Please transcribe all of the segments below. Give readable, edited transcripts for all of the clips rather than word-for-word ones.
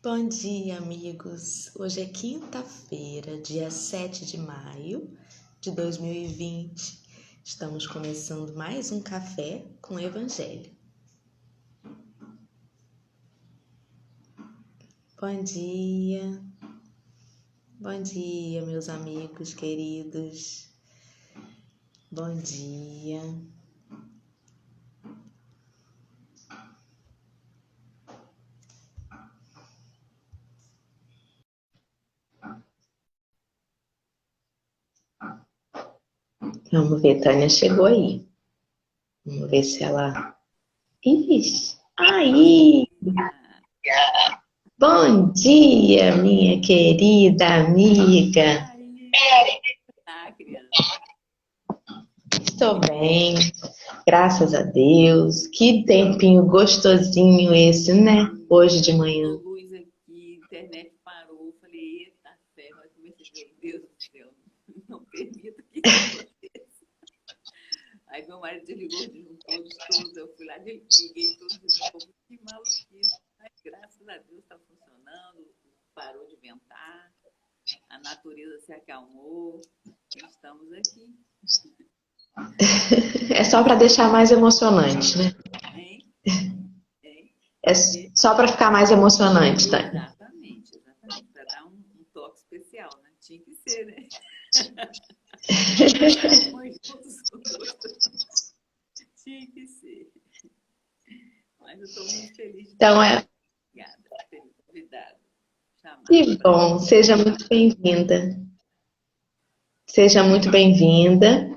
Bom dia, amigos. Hoje é quinta-feira, dia 7 de maio de 2020. Estamos começando mais um café com o Evangelho. Bom dia. Bom dia, meus amigos queridos. Bom dia. Vamos ver, Tânia chegou aí. Vamos ver se ela... Ixi, aí! Bom dia, minha querida amiga. Estou bem, graças a Deus. Que tempinho gostosinho esse, né? Hoje de manhã. Luz aqui, internet parou. Eu falei, eita ferro, eu comecei, meu Deus do céu, não permito que isso aconteça. Aí meu marido desligou de um todos, eu fui lá, desliguei todos de novo. Que maluquice. Mas graças a Deus está funcionando, parou de ventar, a natureza se acalmou, estamos aqui. É só para deixar mais emocionante, né? Hein? É só para ficar mais emocionante, Tânia. Exatamente, para dar um toque especial, né? Tinha que ser, né? Tinha que ser. Mas eu estou muito feliz de Então Obrigada por ter me convidado. Que bom, seja muito bem-vinda. Seja muito bem-vinda.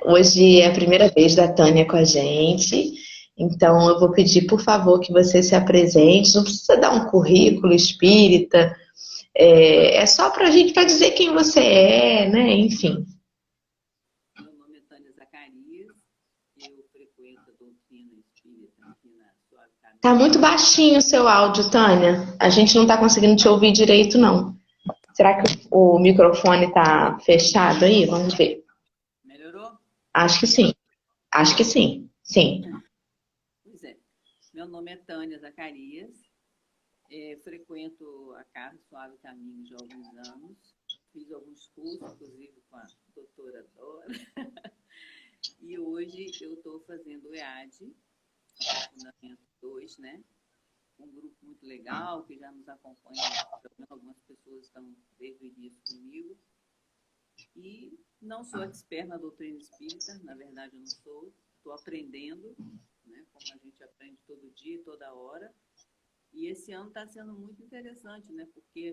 Hoje é a primeira vez da Tânia com a gente, então eu vou pedir, por favor, que você se apresente. Não precisa dar um currículo espírita, é só para a gente, para dizer quem você é, né? Enfim. Meu nome é Tânia Zacarias, eu frequento a doutrina espírita aqui na Suave Caminho. Tá muito baixinho o seu áudio, Tânia. A gente não está conseguindo te ouvir direito, não. Será que o microfone está fechado aí? Vamos ver. Melhorou? Acho que sim. Acho que sim. Sim. Pois é. Meu nome é Tânia Zacarias. Frequento a Casa Suave Caminho já há alguns anos. Fiz alguns cursos, inclusive com a doutora Dora. E hoje eu estou fazendo o EAD, Fundamento 2, né? Um grupo muito legal, que já nos acompanha. Algumas pessoas estão desde o início comigo. E não sou expert na doutrina espírita, na verdade eu não sou. Estou aprendendo, né? Como a gente aprende todo dia, toda hora. E esse ano está sendo muito interessante, né? Porque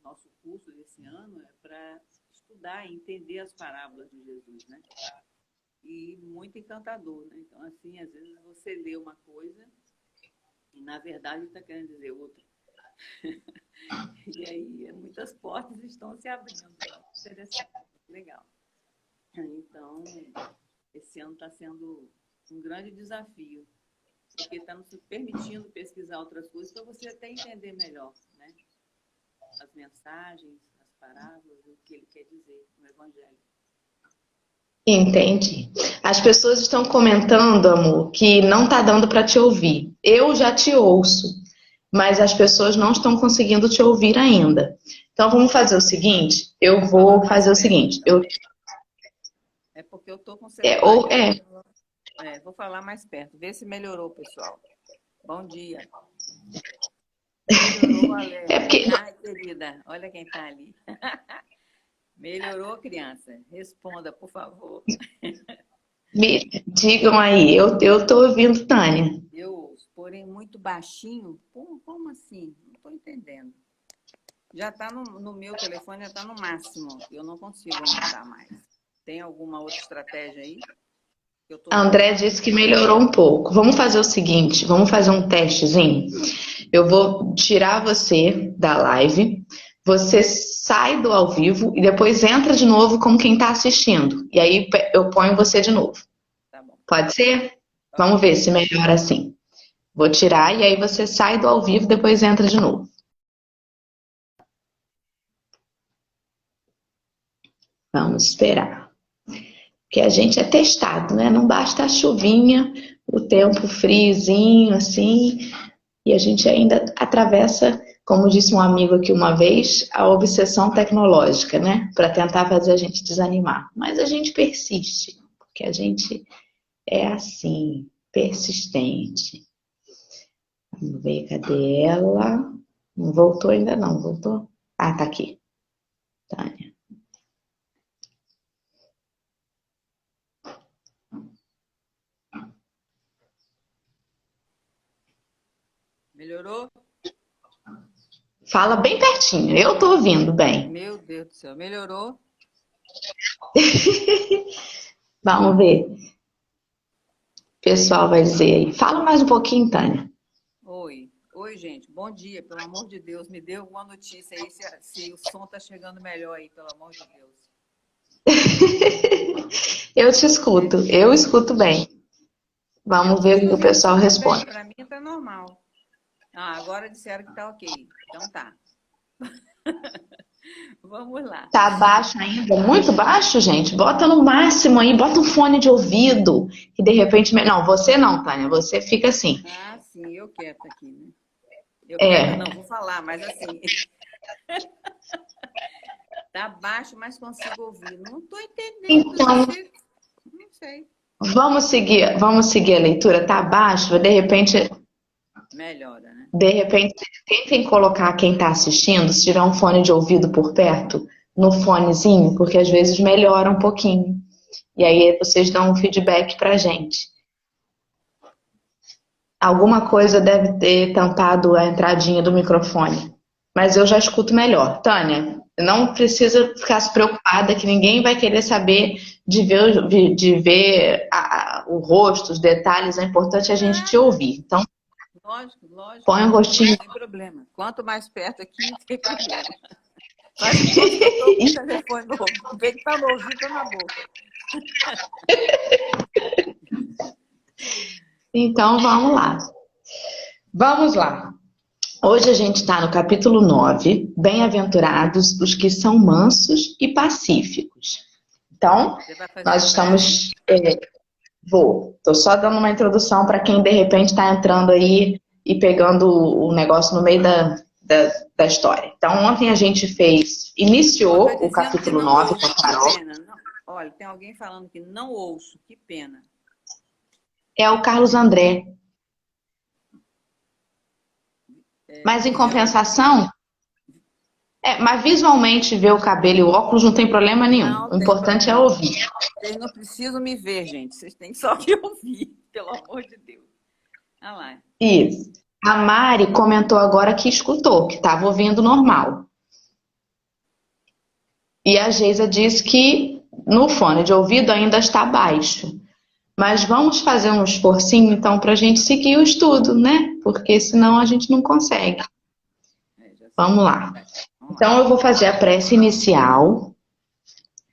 nosso curso desse ano é para estudar e entender as parábolas de Jesus, né? E muito encantador, né? Então, assim, às vezes você lê uma coisa e, na verdade, está querendo dizer outra. E aí, muitas portas estão se abrindo. Interessante, legal. Então, esse ano está sendo um grande desafio, porque está nos permitindo pesquisar outras coisas para você até entender melhor, né? As mensagens, as parábolas, o que ele quer dizer no Evangelho. Entendi. As pessoas estão comentando, amor, que não está dando para te ouvir. Eu já te ouço, mas as pessoas não estão conseguindo te ouvir ainda. Então vamos fazer o seguinte, eu vou fazer o seguinte, É porque eu estou com o celular. Vou falar mais perto. Vê se melhorou, pessoal. Bom dia. Melhorou, Aléria. Ai, querida, olha quem está ali. Melhorou, criança? Responda, por favor. Me digam aí, eu estou ouvindo, Tânia. Eu ouço, porém muito baixinho. Como assim? Não estou entendendo. Já está no meu telefone, já está no máximo. Eu não consigo aumentar mais. Tem alguma outra estratégia aí? A André disse que melhorou um pouco. Vamos fazer o seguinte, vamos fazer um testezinho. Eu vou tirar você da live, você sai do ao vivo e depois entra de novo como quem está assistindo. E aí eu ponho você de novo. Tá bom. Pode ser? Vamos ver se melhora assim. Vou tirar e aí você sai do ao vivo e depois entra de novo. Vamos esperar. Porque a gente é testado, né? Não basta a chuvinha, o tempo friozinho, assim. E a gente ainda atravessa, como disse um amigo aqui uma vez, a obsessão tecnológica, né? Para tentar fazer a gente desanimar. Mas a gente persiste, porque a gente é assim, persistente. Vamos ver, cadê ela? Não voltou ainda não, voltou? Ah, tá aqui. Tânia. Melhorou? Fala bem pertinho, eu tô ouvindo bem. Meu Deus do céu, melhorou? Vamos ver. O pessoal vai dizer aí. Fala mais um pouquinho, Tânia. Oi. Oi, gente. Bom dia. Pelo amor de Deus, me dê alguma notícia aí se o som tá chegando melhor aí, pelo amor de Deus. Eu te escuto, eu escuto bem. Eu Vamos tô ver o te que o ouvindo pessoal super bem. responde. Para mim tá normal. Ah, agora disseram que tá ok. Então tá. Vamos lá. Tá baixo ainda? Muito baixo, gente? Bota no máximo aí, bota um fone de ouvido. Que de repente. Não, você não, Tânia. Você fica assim. Ah, sim, eu quieta aqui, né? Eu quieta É. não, vou falar, mas assim, tá baixo, mas consigo ouvir. Não tô entendendo. Então, Não sei. vamos seguir a leitura. Tá baixo, Melhora, né? de repente, tentem colocar quem está assistindo, se tiver um fone de ouvido por perto, no fonezinho, porque às vezes melhora um pouquinho. E aí vocês dão um feedback pra gente. Alguma coisa deve ter tampado a entradinha do microfone. Mas eu já escuto melhor. Tânia, não precisa ficar se preocupada que ninguém vai querer saber de ver o rosto, os detalhes. É importante a gente te Nada. ouvir. Então, Lógico, lógico. põe o Não rostinho. tem problema. Quanto mais perto aqui, não tem problema. Faz de conta que eu tô com o telefone no ouvido. Em vez de estar no ouvido, tá na boca. Então, vamos lá. Vamos lá. Hoje a gente está no capítulo 9. Bem-aventurados os que são mansos e pacíficos. Então, Você vai fazer nós a prece? estamos. Estou só dando uma introdução para quem de repente está entrando aí e pegando o negócio no meio da história. Então, ontem a gente Ó, tá iniciou o dizendo que capítulo não 9 com ouço. a Que Carol. pena. Não. Olha, tem alguém falando que não ouço. Que pena. É o Carlos André. Mas em Visualmente. compensação, mas visualmente ver o cabelo e o óculos não tem problema nenhum. Não O tem importante é problema. ouvir. Vocês não precisam me ver, gente. Vocês têm só que ouvir, pelo amor de Deus. Olha lá. Isso. A Mari comentou agora que escutou, que estava ouvindo normal. E a Geisa disse que no fone de ouvido ainda está baixo. Mas vamos fazer um esforcinho, então, para a gente seguir o estudo, né? Porque senão a gente não consegue. Já sei. Vamos lá. Vamos lá. Então, eu vou fazer a prece inicial.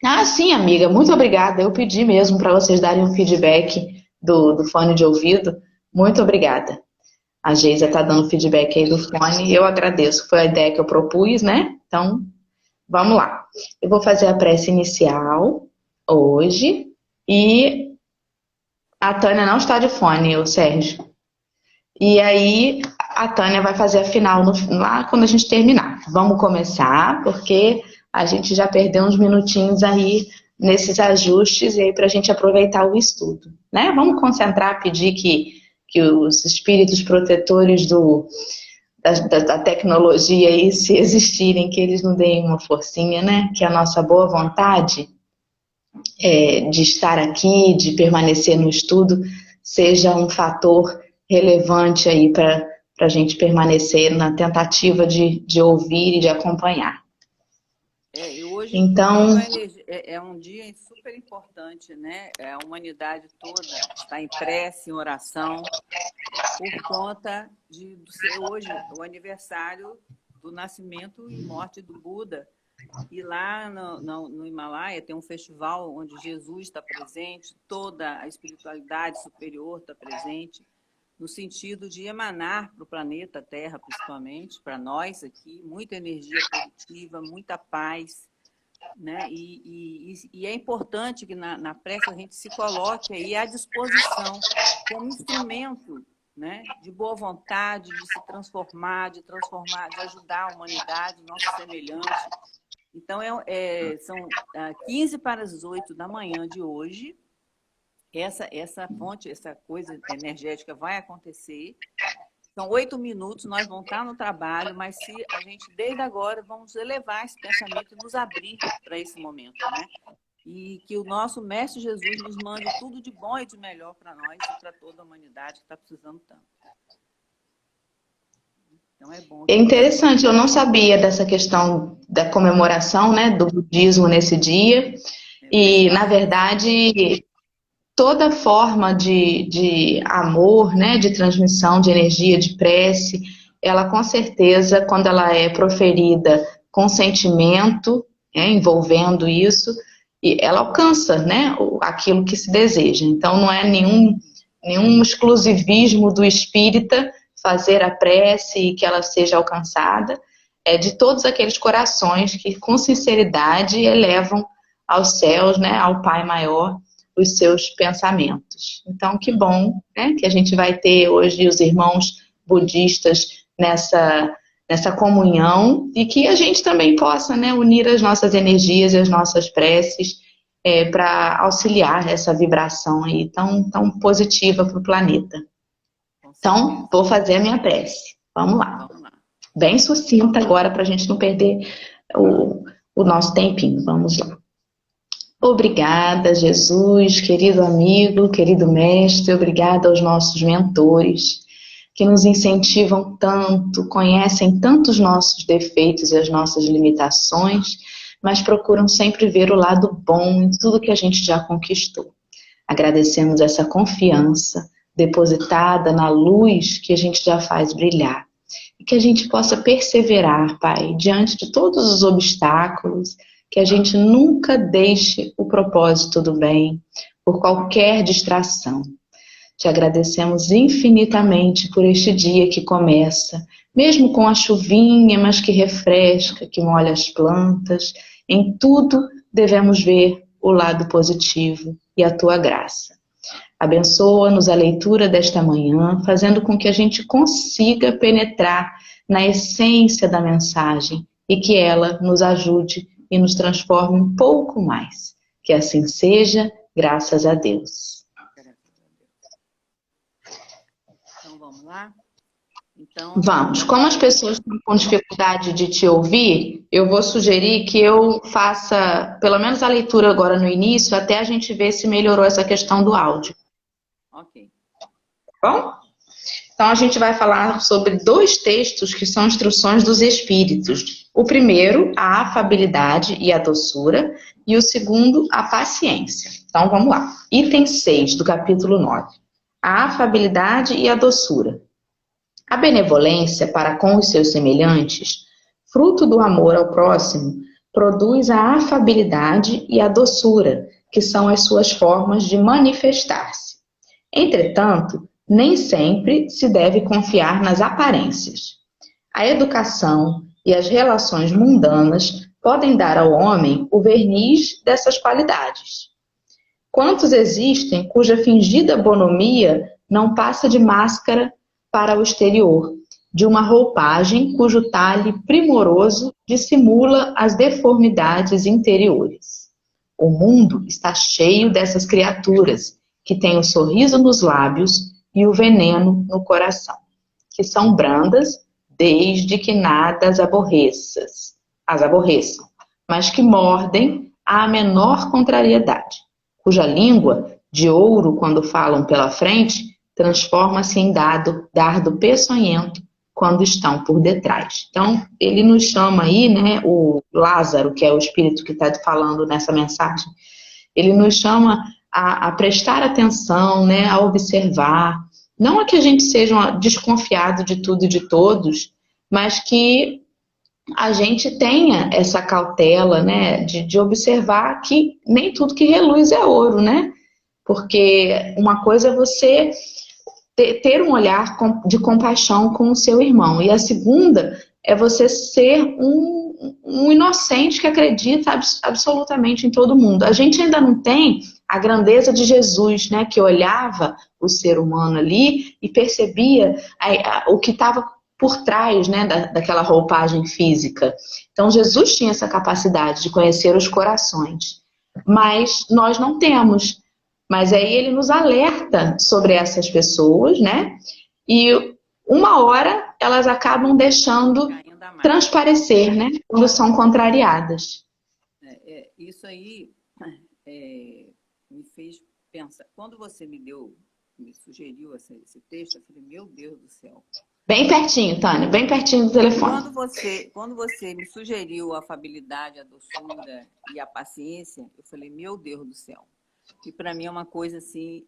Ah, sim, amiga, muito obrigada. Eu pedi mesmo para vocês darem um feedback do fone de ouvido. Muito obrigada. A Geisa está dando feedback aí do fone. Eu agradeço. Foi a ideia que eu propus, né? Então, vamos lá. Eu vou fazer a prece inicial hoje e a Tânia não está de fone, o Sérgio. E aí a Tânia vai fazer a final lá quando a gente terminar. Vamos começar, porque a gente já perdeu uns minutinhos aí nesses ajustes e aí para a gente aproveitar o estudo, né? Vamos concentrar, pedir que os espíritos protetores da tecnologia aí, se existirem, que eles não deem uma forcinha, né? Que a nossa boa vontade de estar aqui, de permanecer no estudo, seja um fator relevante aí para a gente permanecer na tentativa de ouvir e de acompanhar. E hoje, Então, inclusive, é um dia super importante, né? A humanidade toda está em prece, em oração, por conta de ser hoje o aniversário do nascimento e morte do Buda. E lá no Himalaia tem um festival onde Jesus está presente, toda a espiritualidade superior está presente, no sentido de emanar para o planeta Terra, principalmente, para nós aqui, muita energia positiva, muita paz, né? E é importante que na prece a gente se coloque aí à disposição como instrumento, né? De boa vontade, de se transformar, de ajudar a humanidade, nosso semelhante. Então, são 15 para as 8 da manhã de hoje. Essa fonte, essa coisa energética vai acontecer. São 8 minutos, nós vamos estar no trabalho, mas se a gente, desde agora, vamos elevar esse pensamento e nos abrir para esse momento, né? E que o nosso Mestre Jesus nos mande tudo de bom e de melhor para nós e para toda a humanidade que está precisando tanto. Então é bom. É interessante, eu não sabia dessa questão da comemoração, né, do budismo nesse dia. E, na verdade, toda forma de amor, né, de transmissão de energia, de prece, ela com certeza, quando ela é proferida com sentimento, envolvendo isso, ela alcança, né, aquilo que se deseja. Então não é nenhum exclusivismo do espírita fazer a prece e que ela seja alcançada, é de todos aqueles corações que com sinceridade elevam aos céus, né, ao Pai Maior, os seus pensamentos. Então, que bom, né, que a gente vai ter hoje os irmãos budistas nessa comunhão e que a gente também possa, né, unir as nossas energias e as nossas preces para auxiliar essa vibração aí tão positiva para o planeta. Então, vou fazer a minha prece. Vamos lá. Bem sucinta agora para a gente não perder o nosso tempinho. Vamos lá. Obrigada, Jesus, querido amigo, querido mestre, obrigada aos nossos mentores, que nos incentivam tanto, conhecem tanto os nossos defeitos e as nossas limitações, mas procuram sempre ver o lado bom em tudo que a gente já conquistou. Agradecemos essa confiança depositada na luz que a gente já faz brilhar, e que a gente possa perseverar, Pai, diante de todos os obstáculos, que a gente nunca deixe o propósito do bem por qualquer distração. Te agradecemos infinitamente por este dia que começa, mesmo com a chuvinha, mas que refresca, que molha as plantas. Em tudo devemos ver o lado positivo e a Tua graça. Abençoa-nos a leitura desta manhã, fazendo com que a gente consiga penetrar na essência da mensagem e que ela nos ajude e nos transforme um pouco mais. Que assim seja, graças a Deus. Então, vamos lá? Vamos. Como as pessoas estão com dificuldade de te ouvir, eu vou sugerir que eu faça, pelo menos a leitura agora no início, até a gente ver se melhorou essa questão do áudio. Ok. Bom? Então, a gente vai falar sobre 2 textos que são instruções dos espíritos. O primeiro, a afabilidade e a doçura, e o segundo, a paciência. Então, vamos lá. Item 6 do capítulo 9. A afabilidade e a doçura. A benevolência para com os seus semelhantes, fruto do amor ao próximo, produz a afabilidade e a doçura, que são as suas formas de manifestar-se. Entretanto, nem sempre se deve confiar nas aparências. A educação e as relações mundanas podem dar ao homem o verniz dessas qualidades. Quantos existem cuja fingida bonomia não passa de máscara para o exterior, de uma roupagem cujo talhe primoroso dissimula as deformidades interiores? O mundo está cheio dessas criaturas que têm o sorriso nos lábios e o veneno no coração, que são brandas desde que nada as aborreçam, mas que mordem à menor contrariedade, cuja língua, de ouro quando falam pela frente, transforma-se em dardo peçonhento quando estão por detrás. Então, ele nos chama aí, né, o Lázaro, que é o espírito que está falando nessa mensagem, ele nos chama a prestar atenção, né, a observar, não a que a gente seja desconfiado de tudo e de todos, mas que a gente tenha essa cautela, né, de observar que nem tudo que reluz é ouro, né? Porque uma coisa é você ter um olhar de compaixão com o seu irmão, e a segunda é você ser um inocente que acredita absolutamente em todo mundo. A gente ainda não tem a grandeza de Jesus, né, que olhava o ser humano ali e percebia o que estava por trás, né, daquela roupagem física. Então, Jesus tinha essa capacidade de conhecer os corações, mas nós não temos. Mas aí ele nos alerta sobre essas pessoas, né? E uma hora elas acabam deixando Ainda mais. transparecer, né? Quando são contrariadas. Isso aí me fez pensar. Quando você me sugeriu esse texto, eu falei, meu Deus do céu. Bem pertinho, Tânia, bem pertinho do telefone. Quando você me sugeriu a afabilidade, a doçura e a paciência, eu falei, meu Deus do céu. E para mim é uma coisa assim,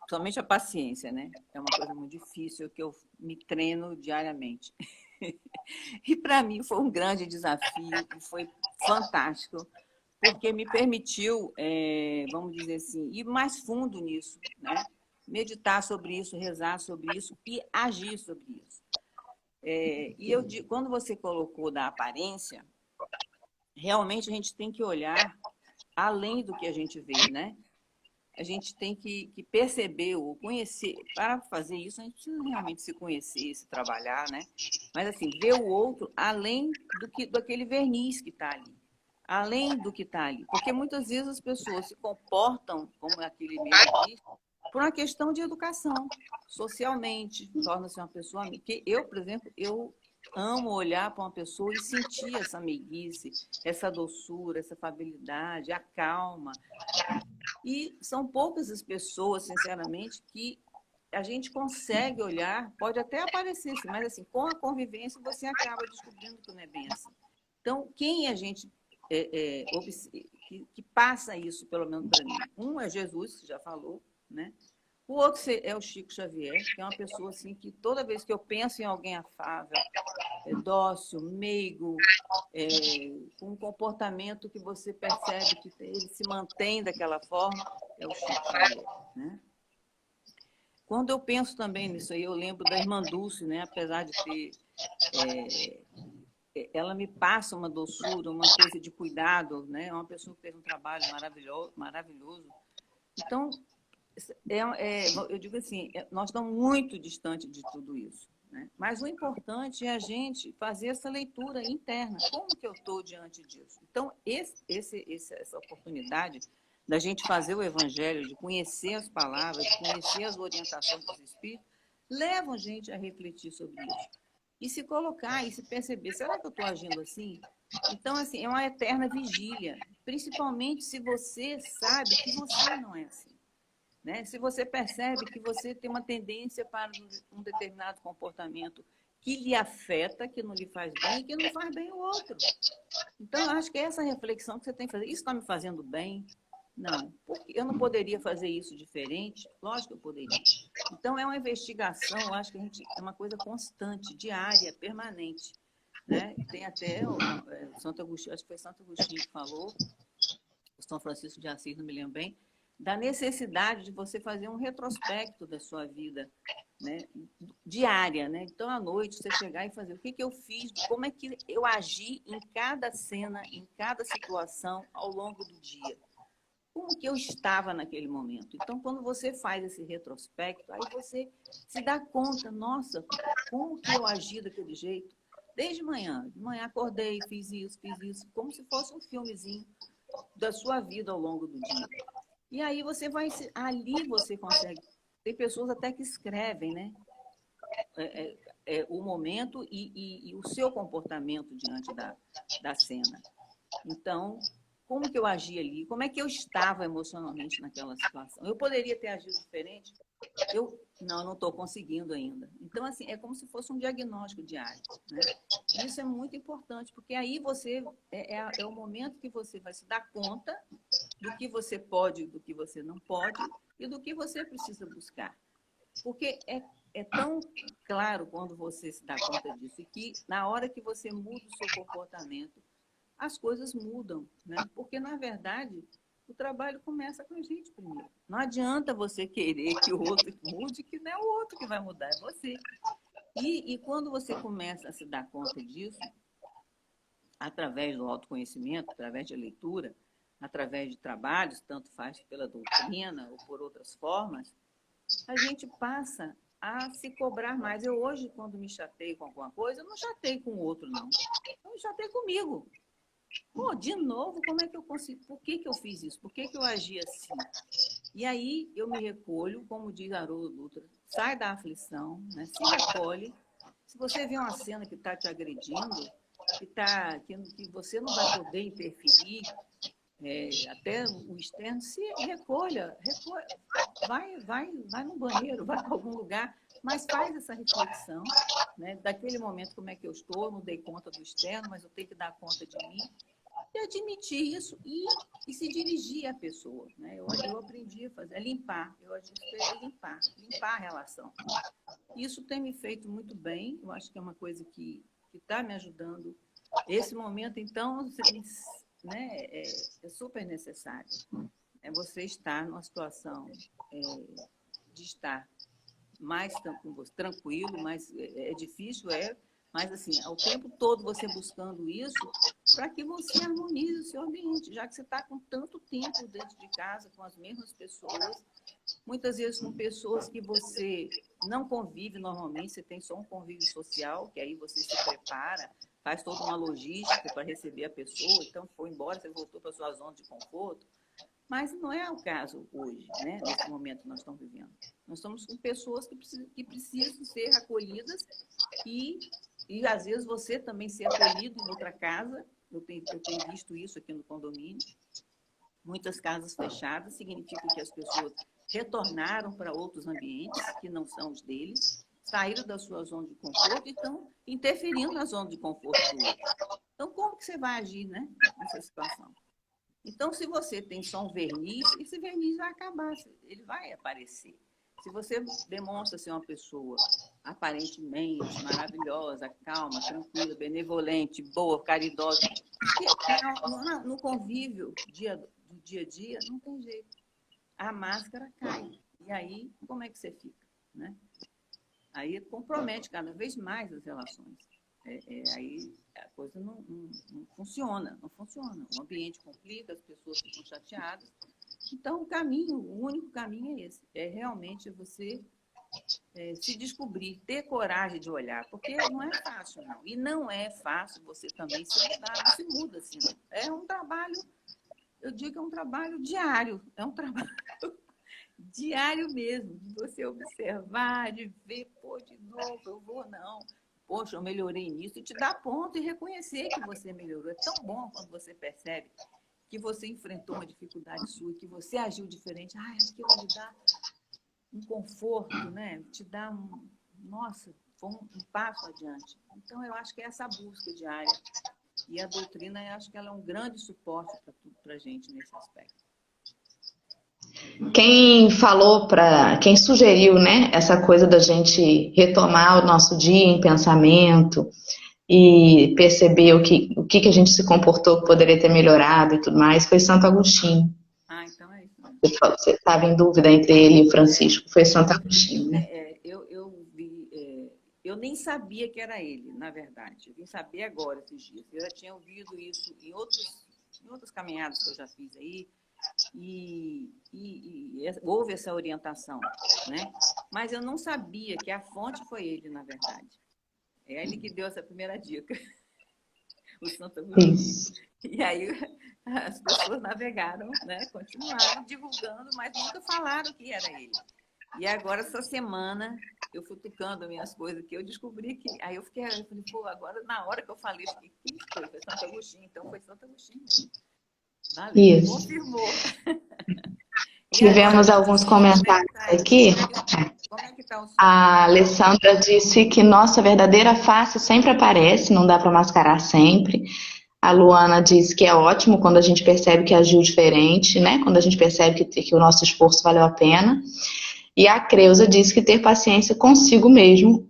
somente a paciência, né? É uma coisa muito difícil que eu me treino diariamente. E para mim foi um grande desafio e foi fantástico, porque me permitiu, vamos dizer assim, ir mais fundo nisso, né? Meditar sobre isso, rezar sobre isso e agir sobre isso. Quando você colocou da aparência, realmente a gente tem que olhar além do que a gente vê, né? A gente tem que perceber ou conhecer. Para fazer isso, a gente precisa realmente se conhecer, se trabalhar, né? Mas, assim, ver o outro além daquele verniz que está ali. Além do que está ali. Porque muitas vezes as pessoas se comportam, como aquele mesmo diz, por uma questão de educação, socialmente, torna-se uma pessoa amiga. Porque eu, por exemplo, eu amo olhar para uma pessoa e sentir essa meiguice, essa doçura, essa afabilidade, a calma. E são poucas as pessoas, sinceramente, que a gente consegue olhar, pode até aparecer, mas assim, com a convivência você acaba descobrindo que não é bem assim. Então, quem a gente que passa isso, pelo menos para mim? Um é Jesus, que já falou, né? O outro é o Chico Xavier, que é uma pessoa assim que toda vez que eu penso em alguém afável, dócil, meigo, com um comportamento que você percebe que ele se mantém daquela forma, é o Chico Xavier, né? Quando eu penso também nisso aí, eu lembro da irmã Dulce, né? Apesar de ter... ela me passa uma doçura, uma coisa de cuidado, né? É uma pessoa que fez um trabalho maravilhoso. Então, eu digo assim, nós estamos muito distantes de tudo isso, né? Mas o importante é a gente fazer essa leitura interna. Como que eu estou diante disso? Então, essa oportunidade da gente fazer o evangelho, de conhecer as palavras, de conhecer as orientações dos Espíritos, levam a gente a refletir sobre isso. E se colocar e se perceber, será que eu estou agindo assim? Então, assim, é uma eterna vigília, principalmente se você sabe que você não é assim. Né? Se você percebe que você tem uma tendência para um determinado comportamento que lhe afeta, que não lhe faz bem e que não faz bem o outro. Então, eu acho que é essa reflexão que você tem que fazer. Isso está me fazendo bem? Não. Porque eu não poderia fazer isso diferente? Lógico que eu poderia. Então, é uma investigação, eu acho que é uma coisa constante, diária, permanente. Né? Tem até Santo Agostinho, acho que foi Santo Agostinho que falou, o São Francisco de Assis, não me lembro bem, da necessidade de você fazer um retrospecto da sua vida, né, diária, né? Então, à noite, você chegar e fazer o que eu fiz, como é que eu agi em cada cena, em cada situação ao longo do dia. Como que eu estava naquele momento? Então, quando você faz esse retrospecto, aí você se dá conta, nossa, como que eu agi daquele jeito? Desde manhã, de manhã acordei, fiz isso, como se fosse um filmezinho da sua vida ao longo do dia. E aí ali você consegue. Tem pessoas até que escrevem, né? O momento e o seu comportamento diante da cena. Então, como que eu agi ali? Como é que eu estava emocionalmente naquela situação? Eu poderia ter agido diferente? Não estou conseguindo ainda. Então, assim, é como se fosse um diagnóstico diário, né? Isso é muito importante, porque aí você é o momento que você vai se dar conta do que você pode, do que você não pode e do que você precisa buscar. Porque é tão claro quando você se dá conta disso e que na hora que você muda o seu comportamento, as coisas mudam, né? Porque, na verdade, o trabalho começa com a gente primeiro. Não adianta você querer que o outro mude, que não é o outro que vai mudar, é você. E quando você começa a se dar conta disso, através do autoconhecimento, através de leitura, através de trabalhos, tanto faz pela doutrina ou por outras formas, a gente passa a se cobrar mais. Eu hoje, quando me chateio com alguma coisa, eu não chateio com o outro, não. Eu me chateio comigo. Pô, de novo, como é que eu consigo? Por que eu fiz isso? Por que eu agi assim? E aí eu me recolho, como diz Haroldo Dutra, sai da aflição, né? Se recolhe. Se você vê uma cena que está te agredindo, que você não vai poder interferir, até o externo, se recolha, vai no banheiro, vai para algum lugar, mas faz essa reflexão, né? Daquele momento, como é que eu estou, não dei conta do externo, mas eu tenho que dar conta de mim, e admitir isso e se dirigir à pessoa, né? Eu aprendi a fazer, limpar, limpar a relação. Isso tem me feito muito bem, eu acho que é uma coisa que está me ajudando. Esse momento, então, né, é super necessário. Você estar numa situação de estar mais tranquilo, mas é difícil, mas assim, ao tempo todo você buscando isso para que você harmonize o seu ambiente, já que você está com tanto tempo dentro de casa, com as mesmas pessoas, muitas vezes com pessoas que você não convive normalmente, você tem só um convívio social, que aí você se prepara, faz toda uma logística para receber a pessoa, então foi embora, você voltou para a sua zona de conforto. Mas não é o caso hoje, né? Nesse momento que nós estamos vivendo. Nós estamos com pessoas que precisam ser acolhidas e às vezes você também ser acolhido em outra casa. Eu tenho visto isso aqui no condomínio. Muitas casas fechadas significa que as pessoas retornaram para outros ambientes que não são os deles, saíram da sua zona de conforto e estão interferindo na zona de conforto do outro. Então, como que você vai agir, né, nessa situação? Então, se você tem só um verniz, esse verniz vai acabar, ele vai aparecer. Se você demonstra ser uma pessoa aparentemente maravilhosa, calma, tranquila, benevolente, boa, caridosa, no convívio do dia a dia, não tem jeito. A máscara cai. E aí, como é que você fica, né? Aí compromete cada vez mais as relações. Aí a coisa não funciona. O ambiente complica, as pessoas ficam chateadas. Então, o único caminho é esse. É realmente você se descobrir, ter coragem de olhar, porque não é fácil, não. E não é fácil você também se mudar, não se muda assim, não. É um trabalho, eu digo que é um trabalho diário, é um trabalho diário mesmo, de você observar, de ver, pô, de novo, eu vou, não. Poxa, eu melhorei nisso, e te dar ponto e reconhecer que você melhorou. É tão bom quando você percebe que você enfrentou uma dificuldade sua, que você agiu diferente. Aquilo me dá um conforto, né? Te dá nossa, foi um passo adiante. Então, eu acho que é essa busca diária. E a doutrina, eu acho que ela é um grande suporte para a gente nesse aspecto. Quem sugeriu, né, essa coisa da gente retomar o nosso dia em pensamento e perceber o que a gente se comportou que poderia ter melhorado e tudo mais, foi Santo Agostinho. Então é isso. Você estava em dúvida entre ele e o Francisco, foi Santo Agostinho, né? Eu nem sabia que era ele, na verdade. Eu vim saber agora, esses dias. Eu já tinha ouvido isso em outras caminhadas que eu já fiz aí, e houve essa orientação, né? Mas eu não sabia que a fonte foi ele, na verdade. É ele que deu essa primeira dica, o Santo Agostinho. E aí as pessoas navegaram, né? Continuaram divulgando, mas nunca falaram que era ele. E agora, essa semana, eu futucando minhas coisas aqui, eu descobri que... Aí eu falei, pô, agora, na hora que eu falei, eu fiquei, quem foi? Foi Santo Agostinho. Então, foi Santo Agostinho. Valeu, isso. Confirmou. Tivemos alguns comentários aqui. Como é que tá o som? A Alessandra disse que nossa verdadeira face sempre aparece, não dá para mascarar sempre. A Luana disse que é ótimo quando a gente percebe que agiu diferente, né? Quando a gente percebe que o nosso esforço valeu a pena. E a Creuza disse que ter paciência consigo mesmo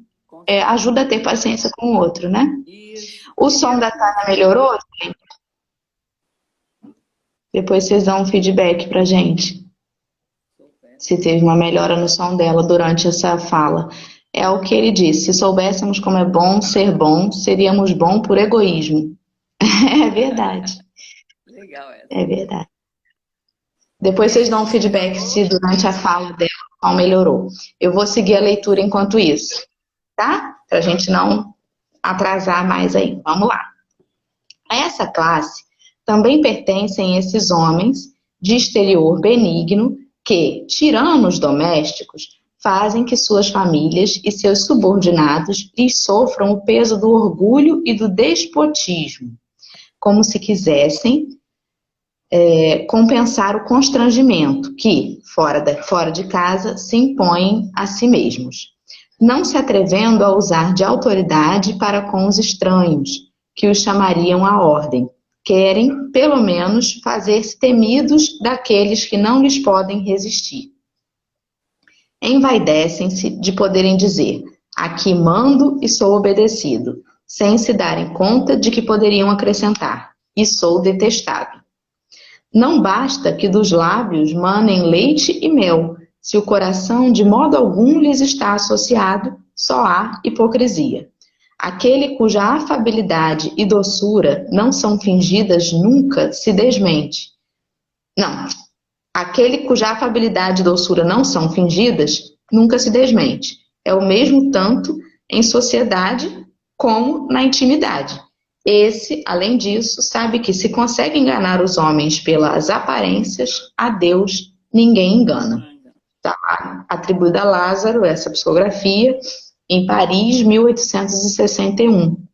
ajuda a ter paciência com o outro, né? Isso. O som da Tânia melhorou, gente? Depois vocês dão um feedback pra gente. Se teve uma melhora no som dela durante essa fala. É o que ele disse: se soubéssemos como é bom ser bom, seríamos bom por egoísmo. É verdade. Legal essa. É verdade. Depois vocês dão um feedback se durante a fala dela qual melhorou. Eu vou seguir a leitura enquanto isso, tá? Para a gente não atrasar mais aí. Vamos lá. A essa classe também pertencem esses homens de exterior benigno que, tiranos domésticos, fazem que suas famílias e seus subordinados lhes sofram o peso do orgulho e do despotismo, como se quisessem compensar o constrangimento que, fora de casa, se impõem a si mesmos, não se atrevendo a usar de autoridade para com os estranhos, que os chamariam à ordem. Querem, pelo menos, fazer-se temidos daqueles que não lhes podem resistir. Envaidecem-se de poderem dizer: aqui mando e sou obedecido, sem se darem conta de que poderiam acrescentar: e sou detestado. Não basta que dos lábios manem leite e mel, se o coração de modo algum lhes está associado, só há hipocrisia. Aquele cuja afabilidade e doçura não são fingidas nunca se desmente. Não. Aquele cuja afabilidade e doçura não são fingidas nunca se desmente. É o mesmo tanto em sociedade como na intimidade. Esse, além disso, sabe que se consegue enganar os homens pelas aparências, a Deus ninguém engana. Tá atribuída a Lázaro, essa psicografia, em Paris, 1861.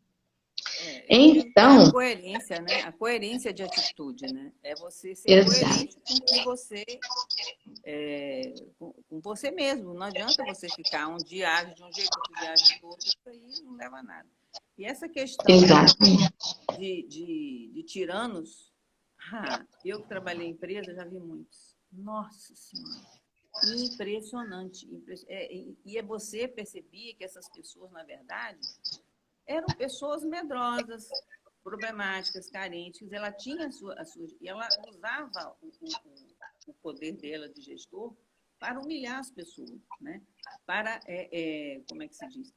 Então, a coerência, né? A coerência de atitude, né? É você ser coerente com que você com você mesmo. Não adianta você ficar um dia age de um jeito, outro dia age do outro, isso aí não leva a nada. E essa questão de tiranos, eu que trabalhei em empresa já vi muitos. Nossa Senhora, impressionante. E você percebia que essas pessoas, na verdade, eram pessoas medrosas, problemáticas, carentes. Ela tinha e ela usava o poder dela de gestor para humilhar as pessoas, né? Para, como é que se diz?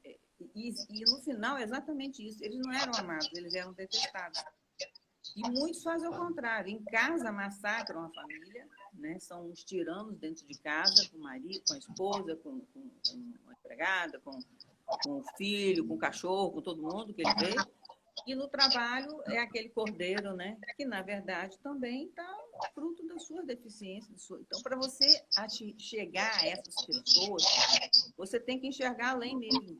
E no final, é exatamente isso. Eles não eram amados, eles eram detestados. E muitos fazem o contrário. Em casa, massacram a família, né? São os tiranos dentro de casa, com o marido, com a esposa, com a empregada, com o filho, com o cachorro, com todo mundo que ele vê. E no trabalho é aquele cordeiro, né? Que, na verdade, também está fruto das suas deficiências. Então, para você chegar a essas pessoas, você tem que enxergar além mesmo.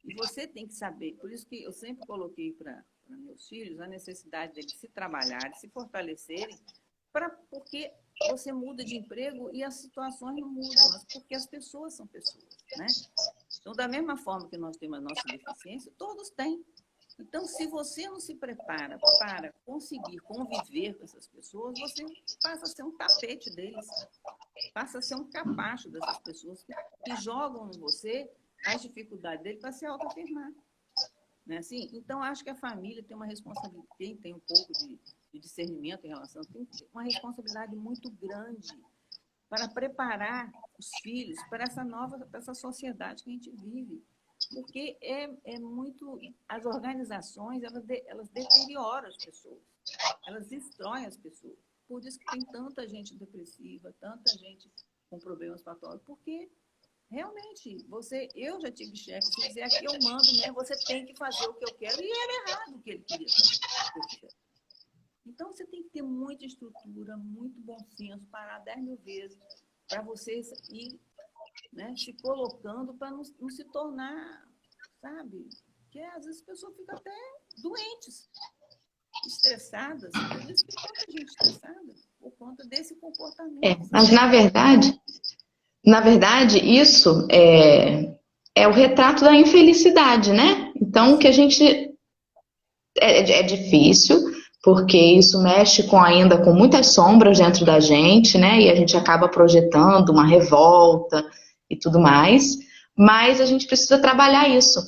E você tem que saber. Por isso que eu sempre coloquei para meus filhos a necessidade deles se trabalharem, se fortalecerem, porque você muda de emprego e as situações não mudam, mas porque as pessoas são pessoas, né? Então, da mesma forma que nós temos a nossa deficiência, todos têm. Então, se você não se prepara para conseguir conviver com essas pessoas, você passa a ser um tapete deles, passa a ser um capacho dessas pessoas que jogam em você as dificuldades dele para se autoafirmar. Não é assim? Então, acho que a família tem uma responsabilidade, quem tem um pouco de discernimento em relação, tem uma responsabilidade muito grande para preparar os filhos para essa sociedade que a gente vive. Porque é muito... As organizações, elas deterioram as pessoas. Elas destroem as pessoas. Por isso que tem tanta gente depressiva, tanta gente com problemas patológicos. Porque, realmente, eu já tive chefe que dizia aqui eu mando mesmo, você tem que fazer o que eu quero. E era errado o que ele queria fazer. Então, você tem que ter muita estrutura, muito bom senso, parar 10 mil vezes para você ir... né, se colocando para não se tornar, sabe? Porque às vezes as pessoas ficam até doentes, estressadas. Por isso que tem tanta gente estressada por conta desse comportamento. Mas na verdade, isso é o retrato da infelicidade, né? Então, que a gente... É difícil, porque isso mexe ainda com muitas sombras dentro da gente, né? E a gente acaba projetando uma revolta e tudo mais, mas a gente precisa trabalhar isso.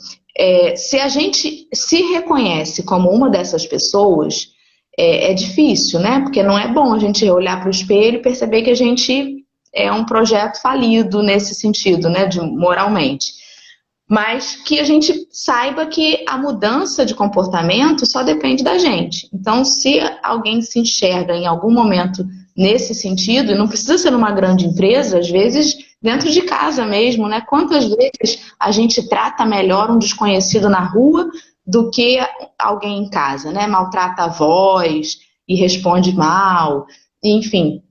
Se a gente se reconhece como uma dessas pessoas, é difícil, né? Porque não é bom a gente olhar para o espelho e perceber que a gente é um projeto falido nesse sentido, né? Moralmente. Mas que a gente saiba que a mudança de comportamento só depende da gente. Então, se alguém se enxerga em algum momento nesse sentido, e não precisa ser numa grande empresa, às vezes dentro de casa mesmo, né? Quantas vezes a gente trata melhor um desconhecido na rua do que alguém em casa, né? Maltrata a voz e responde mal, enfim.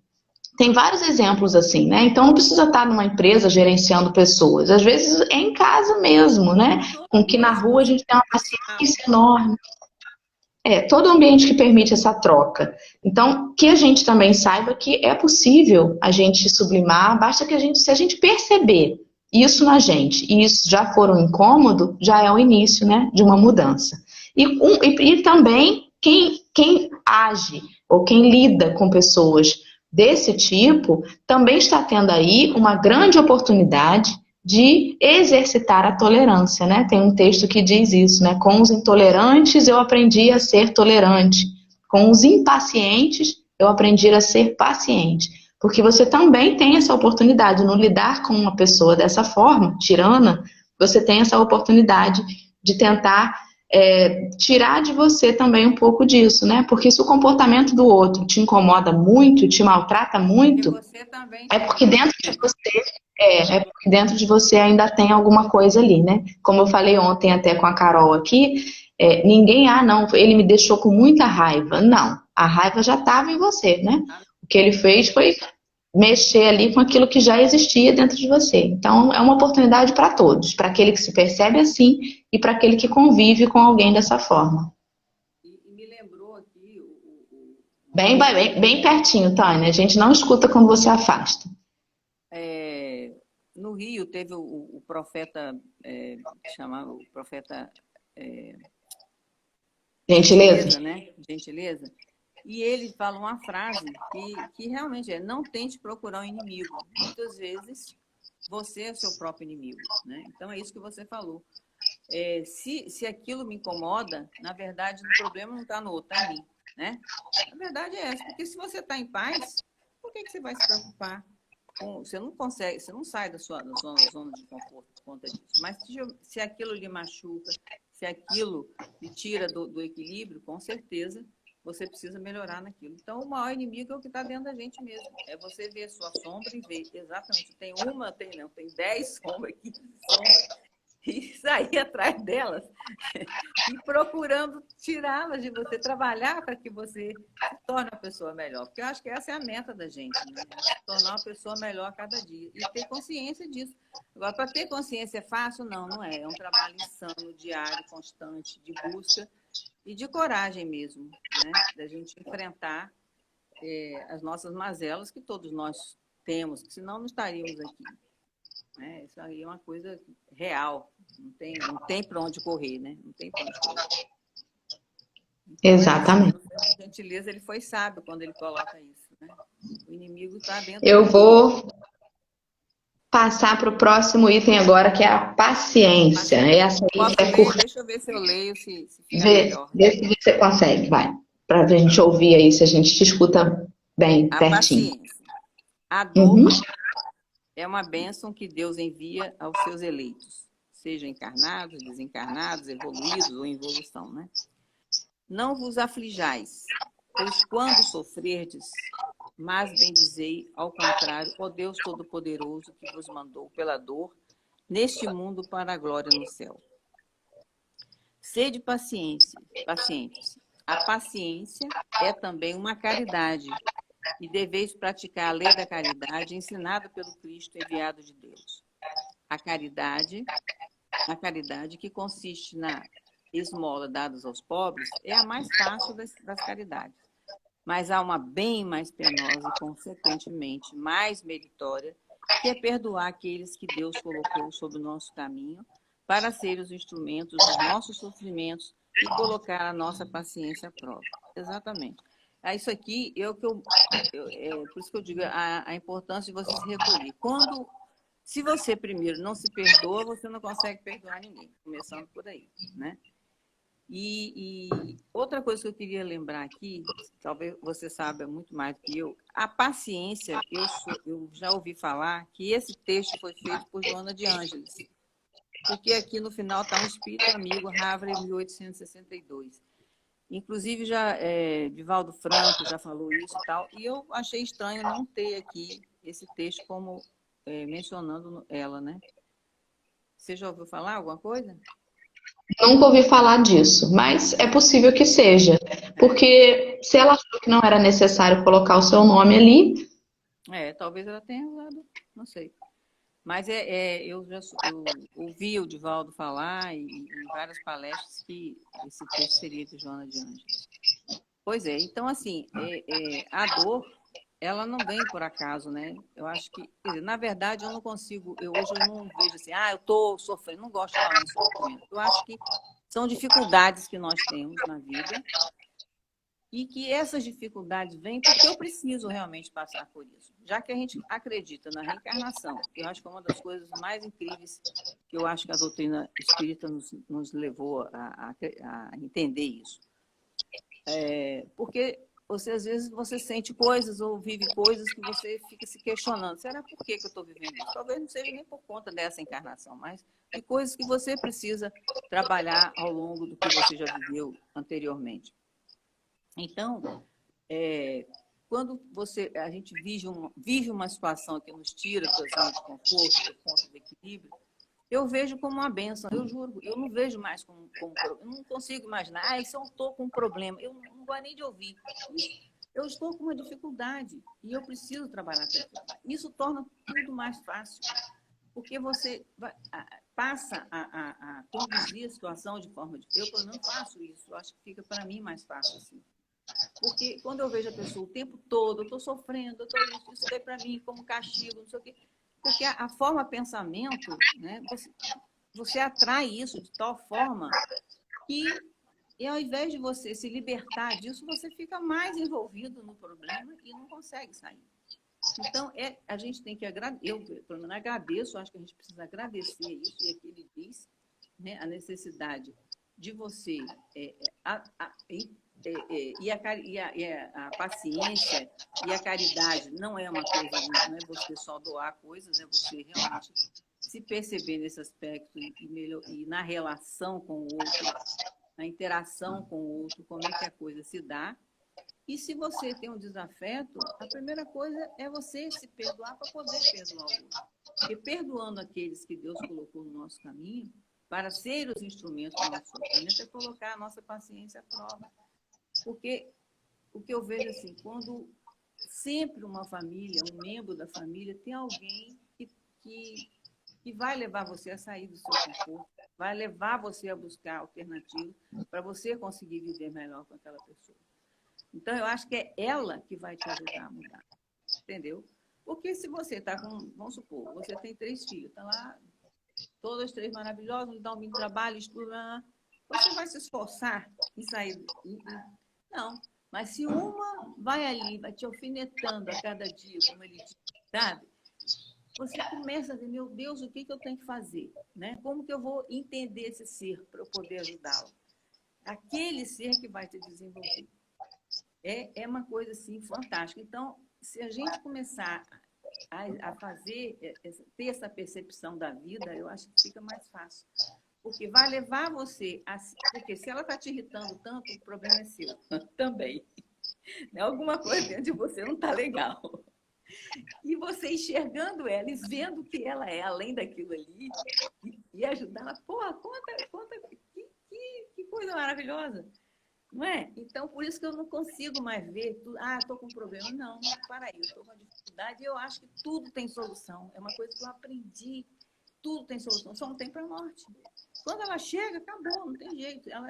Tem vários exemplos assim, né? Então não precisa estar numa empresa gerenciando pessoas. Às vezes é em casa mesmo, né? Com que na rua a gente tem uma paciência enorme. Todo ambiente que permite essa troca. Então, que a gente também saiba que é possível a gente sublimar, basta que se a gente perceber isso na gente, e isso já for um incômodo, já é o início, né, de uma mudança. E também quem age ou quem lida com pessoas desse tipo, também está tendo aí uma grande oportunidade de exercitar a tolerância, né? Tem um texto que diz isso, né? Com os intolerantes eu aprendi a ser tolerante, com os impacientes eu aprendi a ser paciente, porque você também tem essa oportunidade no lidar com uma pessoa dessa forma, tirana, você tem essa oportunidade de tentar tirar de você também um pouco disso, né? Porque se o comportamento do outro te incomoda muito, te maltrata Porque muito, você também é tem. porque dentro de você é porque dentro de você ainda tem alguma coisa ali, né? Como eu falei ontem até com a Carol aqui, ninguém, não, ele me deixou com muita raiva. Não, a raiva já estava em você, né? O que ele fez foi mexer ali com aquilo que já existia dentro de você. Então, é uma oportunidade para todos, para aquele que se percebe assim e para aquele que convive com alguém dessa forma. E me lembrou aqui Bem pertinho, Tânia. A gente não escuta quando você afasta. no Rio teve o profeta, chamava o profeta Gentileza? Gentileza, né? Gentileza. E ele fala uma frase que realmente não tente procurar um inimigo. Muitas vezes você é seu próprio inimigo, né? Então é isso que você falou. Se aquilo me incomoda, na verdade o problema não está no outro, está em mim, né? A verdade é essa, porque se você está em paz, por que você vai se preocupar? Você não consegue, você não sai da sua zona de conforto por conta disso. Mas se aquilo lhe machuca, se aquilo lhe tira do equilíbrio, com certeza você precisa melhorar naquilo. Então, o maior inimigo é o que está dentro da gente mesmo. É você ver a sua sombra e ver exatamente, tem 10 sombras aqui, e sair atrás delas e procurando tirá-las de você, trabalhar para que você se torne uma pessoa melhor. Porque eu acho que essa é a meta da gente, né? Se tornar uma pessoa melhor a cada dia e ter consciência disso. Agora, para ter consciência é fácil? Não, não é. É um trabalho insano, diário, constante, de busca e de coragem mesmo, né? Da gente enfrentar as nossas mazelas que todos nós temos, que senão não estaríamos aqui. Isso aí é uma coisa real, não tem para onde correr, né? Não tem para onde correr. Então, Exatamente. a gentileza, ele foi sábio quando ele coloca isso, né? O inimigo está dentro Eu da gente. vou passar para o próximo item agora, que é a paciência. Essa aí Posso é ler? curta. Deixa eu ver se eu leio, se fica melhor. Vê se você consegue, vai. Para a gente ouvir aí, se a gente te escuta bem, A pertinho. paciência. A dor Uhum. é uma bênção que Deus envia aos seus eleitos, sejam encarnados, desencarnados, evoluídos ou em evolução, né? Não vos aflijais, pois quando sofrerdes, mas bendizei, ao contrário, ó Deus Todo-Poderoso, que vos mandou pela dor neste mundo para a glória no céu. Sede pacientes. A paciência é também uma caridade, e deveis praticar a lei da caridade ensinada pelo Cristo enviado de Deus. A caridade que consiste na esmola dada aos pobres, é a mais fácil das caridades. Mas há uma bem mais penosa e, consequentemente, mais meritória, que é perdoar aqueles que Deus colocou sob o nosso caminho para serem os instrumentos dos nossos sofrimentos e colocar a nossa paciência à prova. Exatamente. Isso aqui por isso que eu digo a importância de você se recolher. Se você primeiro não se perdoa, você não consegue perdoar ninguém, começando por aí, né? E outra coisa que eu queria lembrar aqui, talvez você saiba muito mais do que eu, a paciência, eu já ouvi falar que esse texto foi feito por Joana de Ângeles, porque aqui no final está um espírito amigo, Havre, 1862. Inclusive, Divaldo Franco já falou isso e tal, e eu achei estranho não ter aqui esse texto como mencionando ela, né? Você já ouviu falar alguma coisa? Nunca ouvi falar disso, mas é possível que seja, É. porque se ela achou que não era necessário colocar o seu nome ali, Talvez ela tenha usado, não sei. Mas eu ouvi o Divaldo falar em várias palestras que esse texto seria de Joana de Ângeles. Pois é, então assim, a dor, ela não vem por acaso, né? Eu acho que, quer dizer, na verdade, eu não consigo, hoje eu não vejo assim, eu estou sofrendo, não gosto de falar em sofrimento. Eu acho que são dificuldades que nós temos na vida e que essas dificuldades vêm porque eu preciso realmente passar por isso. Já que a gente acredita na reencarnação, que eu acho que é uma das coisas mais incríveis que eu acho que a doutrina espírita nos levou a entender isso. Porque às vezes você sente coisas ou vive coisas que você fica se questionando. Será por que eu estou vivendo isso? Talvez não seja nem por conta dessa encarnação, mas de coisas que você precisa trabalhar ao longo do que você já viveu anteriormente. Então, quando a gente vive uma situação que nos tira da zona de conforto, do ponto de equilíbrio, eu vejo como uma bênção, eu juro, eu não vejo mais como eu não consigo imaginar, se eu estou com um problema, eu não gosto nem de ouvir isso. Eu estou com uma dificuldade e eu preciso trabalhar com dificuldade. Isso torna tudo mais fácil, porque você passa a conduzir a situação de forma de... Eu, pelo menos, faço isso, eu acho que fica para mim mais fácil assim. Porque quando eu vejo a pessoa o tempo todo, eu estou sofrendo, isso foi para mim como castigo, não sei o quê. Porque a forma pensamento, né, você atrai isso de tal forma que, ao invés de você se libertar disso, você fica mais envolvido no problema e não consegue sair. Então, a gente tem que agradecer, eu, pelo menos, agradeço, acho que a gente precisa agradecer isso, e aqui ele diz, né, a necessidade de você a paciência e a caridade não é uma coisa, não é você só doar coisas, é você realmente se perceber nesse aspecto e na relação com o outro, na interação com o outro, como é que a coisa se dá. E se você tem um desafeto, a primeira coisa é você se perdoar para poder perdoar o outro. Porque perdoando aqueles que Deus colocou no nosso caminho, para ser os instrumentos do nosso sofrimento, é colocar a nossa paciência à prova. Porque o que eu vejo assim, quando sempre uma família, um membro da família, tem alguém que vai levar você a sair do seu conforto, vai levar você a buscar alternativas para você conseguir viver melhor com aquela pessoa. Então, eu acho que é ela que vai te ajudar a mudar, entendeu? Porque se você está com, vamos supor, você tem 3 filhos, está lá, todos 3 maravilhosos, dão um trabalho, estudam, você vai se esforçar em sair... Não, mas se uma vai ali, vai te alfinetando a cada dia, como ele diz, sabe? Você começa a dizer, meu Deus, o que eu tenho que fazer? Né? Como que eu vou entender esse ser para eu poder ajudá-lo? Aquele ser que vai te desenvolver. É uma coisa, assim, fantástica. Então, se a gente começar a fazer, ter essa percepção da vida, eu acho que fica mais fácil. Porque vai levar você a... Porque se ela está te irritando tanto, o problema é seu também. Alguma coisa dentro de você não está legal. E você enxergando ela e vendo que ela é além daquilo ali e ajudá-la, conta, que coisa maravilhosa. Não é? Então, por isso que eu não consigo mais ver, estou com um problema. Não, para aí, eu estou com uma dificuldade e eu acho que tudo tem solução. É uma coisa que eu aprendi, tudo tem solução, só não tem para a morte. Quando ela chega, acabou, não tem jeito. Ela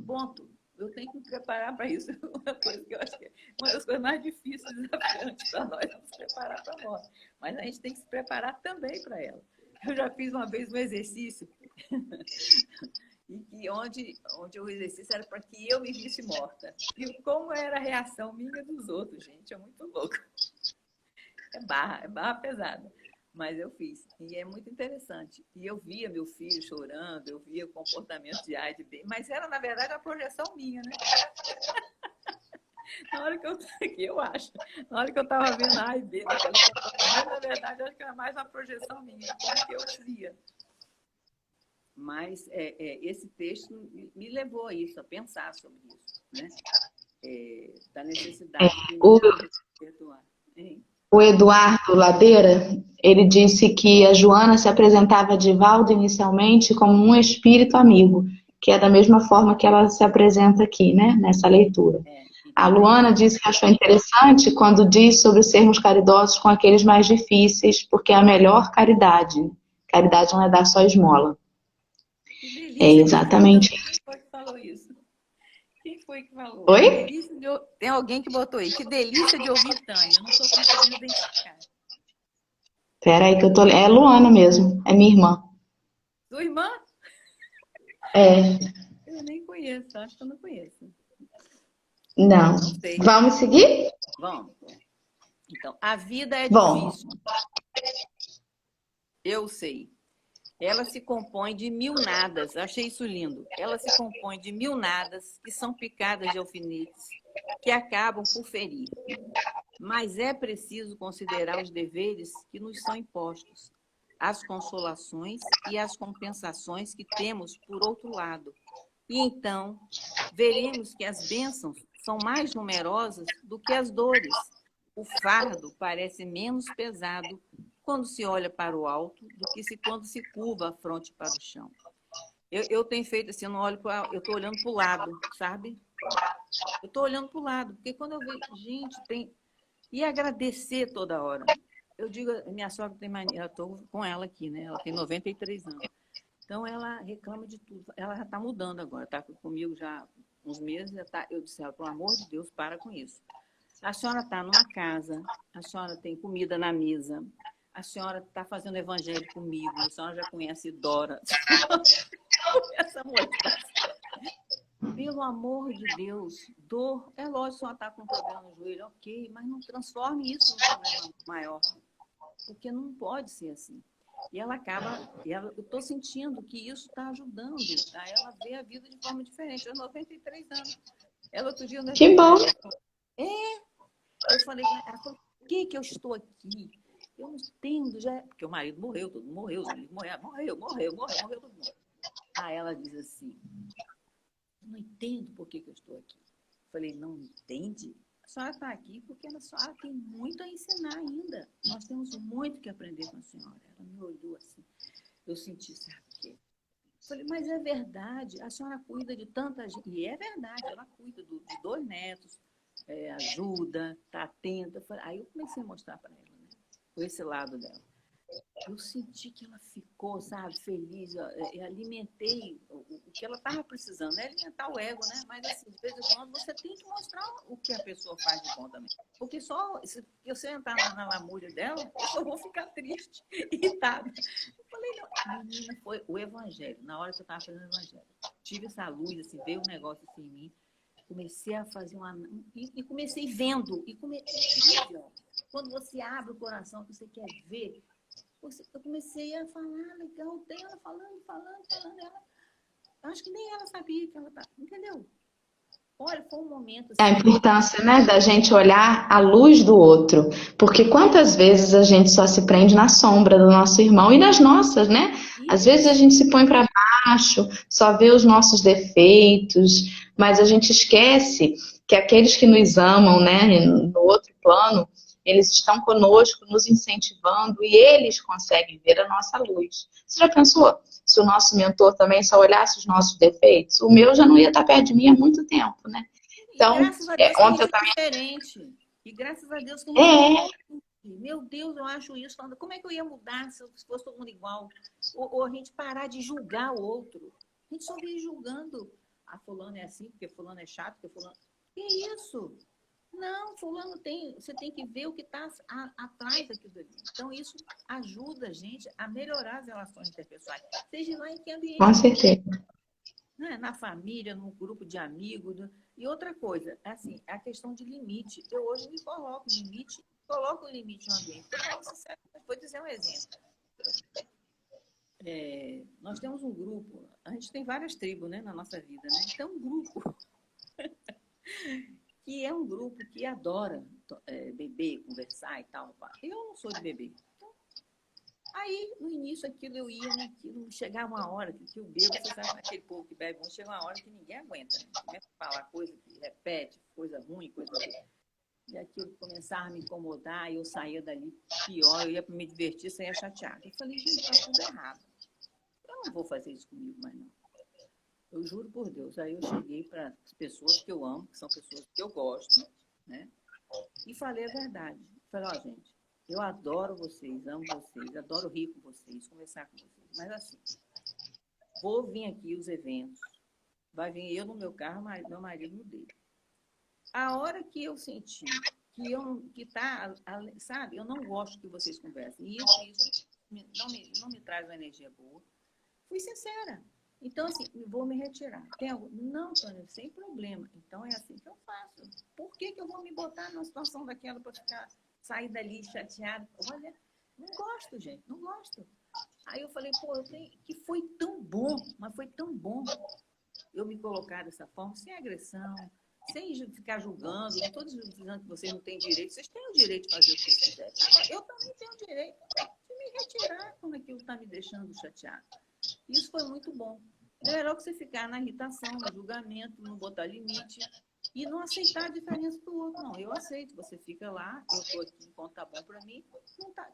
ponto. Eu tenho que me preparar para isso. Uma coisa que eu acho que é uma das coisas mais difíceis e desafiantes para nós é se preparar para a morte. Mas a gente tem que se preparar também para ela. Eu já fiz uma vez um exercício e onde o exercício era para que eu me visse morta. E como era a reação minha dos outros, gente, é muito louco. É barra pesada. Mas eu fiz. E é muito interessante. E eu via meu filho chorando, eu via o comportamento de A e de B, mas era, na verdade, a projeção minha, né? Na hora que eu acho, na hora que eu estava vendo A e B naquele comportamento, na verdade, eu acho que era mais uma projeção minha, como que eu via. Mas esse texto me levou a isso, a pensar sobre isso, né? Da necessidade de perdoar. Hein? O Eduardo Ladeira, ele disse que a Joana se apresentava a Divaldo inicialmente como um espírito amigo, que é da mesma forma que ela se apresenta aqui, né, nessa leitura. A Luana disse que achou interessante quando diz sobre sermos caridosos com aqueles mais difíceis, porque é a melhor caridade. Caridade não é dar só esmola. Que É delícia. exatamente Quem isso. foi que falou isso? Quem foi que falou? Que Oi? delícia de... Tem alguém que botou aí. Que delícia de ouvir Tânia. Eu não estou conseguindo identificar. Peraí que eu tô... É Luana mesmo, é minha irmã. Sua irmã? É, Eu nem conheço. Acho que eu não conheço. não. Não sei. Vamos seguir? Vamos. Então, a vida é Bom, difícil. Eu sei. Ela se compõe de mil nadas. Achei isso lindo. Ela se compõe de mil nadas que são picadas de alfinetes que acabam por ferir. Mas é preciso considerar os deveres que nos são impostos, as consolações e as compensações que temos por outro lado. E então veremos que as bênçãos são mais numerosas do que as dores. O fardo parece menos pesado quando se olha para o alto do que quando se curva a fronte para o chão. Eu tenho feito assim, eu não olho para, eu estou olhando para o lado, sabe? Eu estou olhando para o lado, porque quando eu vejo, gente, tem. E agradecer toda hora. Eu digo, minha sogra tem mania, eu estou com ela aqui, né? Ela tem 93 anos. Então, ela reclama de tudo. Ela já está mudando agora, está comigo já há uns meses. Já tá, eu disse, pelo amor de Deus, para com isso. A senhora está numa casa, a senhora tem comida na mesa, a senhora está fazendo evangelho comigo, a senhora já conhece Dora. Essa mulher. Pelo amor de Deus, dor, é lógico que ela está com um problema no joelho, ok, mas não transforme isso num problema maior, porque não pode ser assim. E ela acaba, eu estou sentindo que isso está ajudando a ela ver a vida de forma diferente. Aos 93 anos. Ela outro dia no que bom. Evangelho. Eu falei, ela falou, por que eu estou aqui? Eu não entendo, já. Porque o marido morreu, todo mundo morreu, os amigos morreu todo mundo. Aí ela diz assim, eu não entendo por que eu estou aqui. Eu falei, não entende? A senhora está aqui porque a senhora tem muito a ensinar ainda. Nós temos muito que aprender com a senhora. Ela me olhou assim. Eu senti, sabe o quê? Eu falei, mas é verdade, a senhora cuida de tanta gente. E é verdade, ela cuida de 2 netos, ajuda, está atenta. Aí eu comecei a mostrar para ela, né? Por esse lado dela. Eu senti que ela ficou, sabe, feliz. Eu alimentei o que ela estava precisando, né? Alimentar o ego, né? Mas, assim, de vez em quando, você tem que mostrar o que a pessoa faz de bom também. Porque só se você entrar na lamúria dela, eu só vou ficar triste, irritada. Eu falei, não, menina, foi o evangelho. Na hora que eu estava fazendo o evangelho, tive essa luz, assim, veio um negócio assim em mim. Comecei a fazer uma... E comecei vendo. É incrível. Quando você abre o coração, que você quer ver... Eu comecei a falar, legal, tem ela falando. Ela, acho que nem ela sabia que ela tá, entendeu? Olha, foi um momento A assim. importância, né, da gente olhar a luz do outro. Porque quantas vezes a gente só se prende na sombra do nosso irmão e das nossas, né? Às vezes a Isso, gente se põe para baixo, só vê os nossos defeitos, mas a gente esquece que aqueles que nos amam, né, no outro plano, eles estão conosco, nos incentivando e eles conseguem ver a nossa luz. Você já pensou? Se o nosso mentor também só olhasse os nossos defeitos, o meu já não ia estar perto de mim há muito tempo, né? e Então, graças a Deus que a ontem eu gente é também. diferente. E graças a Deus que a gente é É, diferente. Meu Deus, eu acho isso. Como é que eu ia mudar se fosse todo mundo igual? Ou a gente parar de julgar o outro. A gente só vive julgando. Ah, fulano é assim, porque fulano é chato, porque fulano... Que isso? Não, fulano tem... Você tem que ver o que está atrás daquilo ali. Então, isso ajuda a gente a melhorar as relações interpessoais. Seja lá em que com ambiente for, certeza. né? Na família, num grupo de amigos. E outra coisa, assim, a questão de limite. Eu hoje me coloco limite, coloco o limite no ambiente. Estou falando sincero, vou dizer um exemplo. Nós temos um grupo, a gente tem várias tribos, né, na nossa vida, né? Então, um grupo que é um grupo que adora beber, conversar e tal. Eu não sou de beber. Então, aí, no início, aquilo eu ia naquilo, chegava uma hora que o bebo, você sabe, aquele povo que bebe muito, chega uma hora que ninguém aguenta, né? Começa a falar coisa que repete, coisa ruim, coisa... e aquilo começava a me incomodar, e eu saía dali pior, eu ia para me divertir, saía chateada. Eu falei, gente, está tudo errado. Eu não vou fazer isso comigo mais, não. Eu juro por Deus. Aí eu cheguei para as pessoas que eu amo, que são pessoas que eu gosto, né? E falei a verdade. Falei, ó, gente, eu adoro vocês, amo vocês, adoro rir com vocês, conversar com vocês. Mas assim, vou vir aqui os eventos, vai vir eu no meu carro, meu marido no dele. A hora que eu senti que tá, sabe, eu não gosto que vocês conversem. E isso não me traz uma energia boa. Fui sincera. Então, assim, vou me retirar. Tem algo? Não, Tânia, sem problema. Então, é assim que eu faço. Por que eu vou me botar numa situação daquela para sair dali chateada? Olha, não gosto, gente, não gosto. Aí eu falei, pô, que foi tão bom, mas foi tão bom eu me colocar dessa forma, sem agressão, sem ficar julgando. Não estou dizendo que vocês não têm direito, vocês têm o direito de fazer o que vocês quiserem. Eu também tenho o direito de me retirar quando aquilo está me deixando chateado. Isso foi muito bom. É melhor que você ficar na irritação, no julgamento, não botar limite e não aceitar a diferença do outro. Não, eu aceito. Você fica lá, eu estou aqui enquanto está bom para mim. Não tá.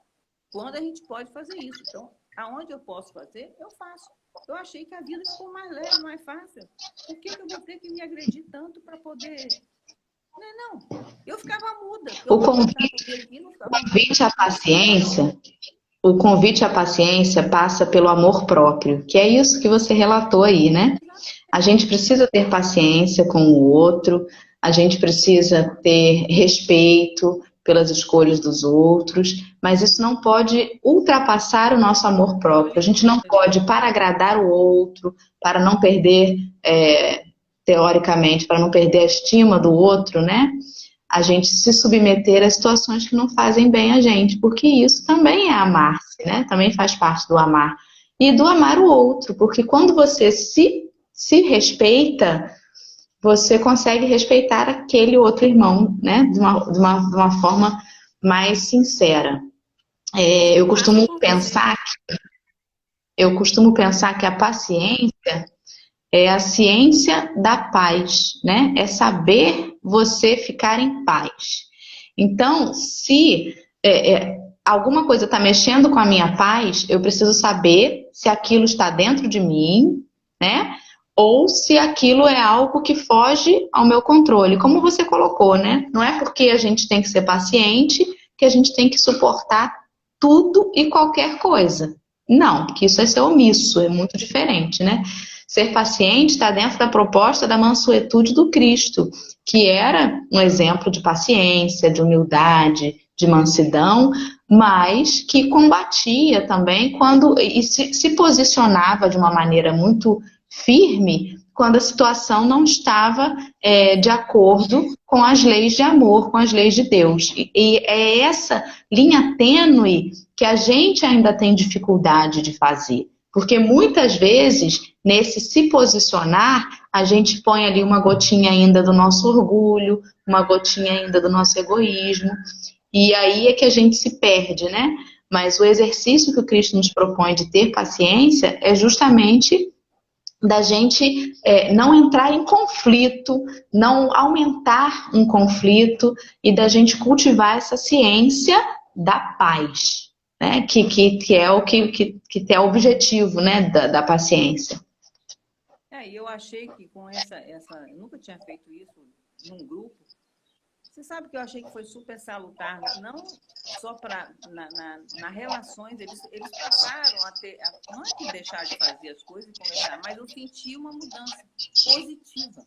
Quando a gente pode fazer isso? Então, aonde eu posso fazer, eu faço. Eu achei que a vida ficou mais leve, mais fácil. Por que eu vou ter que me agredir tanto para poder... Não. Eu ficava muda. O convite à paciência... O convite à paciência passa pelo amor próprio, que é isso que você relatou aí, né? A gente precisa ter paciência com o outro, a gente precisa ter respeito pelas escolhas dos outros, mas isso não pode ultrapassar o nosso amor próprio. A gente não pode, para agradar o outro, para não perder, teoricamente, para não perder a estima do outro, né? A gente se submeter a situações que não fazem bem a gente, porque isso também é amar-se, né? Também faz parte do amar. E do amar o outro, porque quando você se respeita, você consegue respeitar aquele outro irmão, né? De uma forma mais sincera. Eu costumo pensar que a paciência é a ciência da paz, né? É saber você ficar em paz. Então, se alguma coisa está mexendo com a minha paz, eu preciso saber se aquilo está dentro de mim, né? Ou se aquilo é algo que foge ao meu controle. Como você colocou, né? Não é porque a gente tem que ser paciente que a gente tem que suportar tudo e qualquer coisa. Não, porque isso é ser omisso, é muito diferente, né? Ser paciente está dentro da proposta da mansuetude do Cristo, que era um exemplo de paciência, de humildade, de mansidão, mas que combatia também e se posicionava de uma maneira muito firme quando a situação não estava de acordo com as leis de amor, com as leis de Deus. E é essa linha tênue que a gente ainda tem dificuldade de fazer. Porque muitas vezes, nesse se posicionar, a gente põe ali uma gotinha ainda do nosso orgulho, uma gotinha ainda do nosso egoísmo, e aí é que a gente se perde, né? Mas o exercício que o Cristo nos propõe de ter paciência é justamente da gente não entrar em conflito, não aumentar um conflito e da gente cultivar essa ciência da paz. Né, que é o objetivo, né, da paciência. E eu achei que com eu nunca tinha feito isso num grupo. Você sabe que eu achei que foi super salutar, não só nas relações, eles passaram a ter, não é que deixar de fazer as coisas e conversar, mas eu senti uma mudança positiva.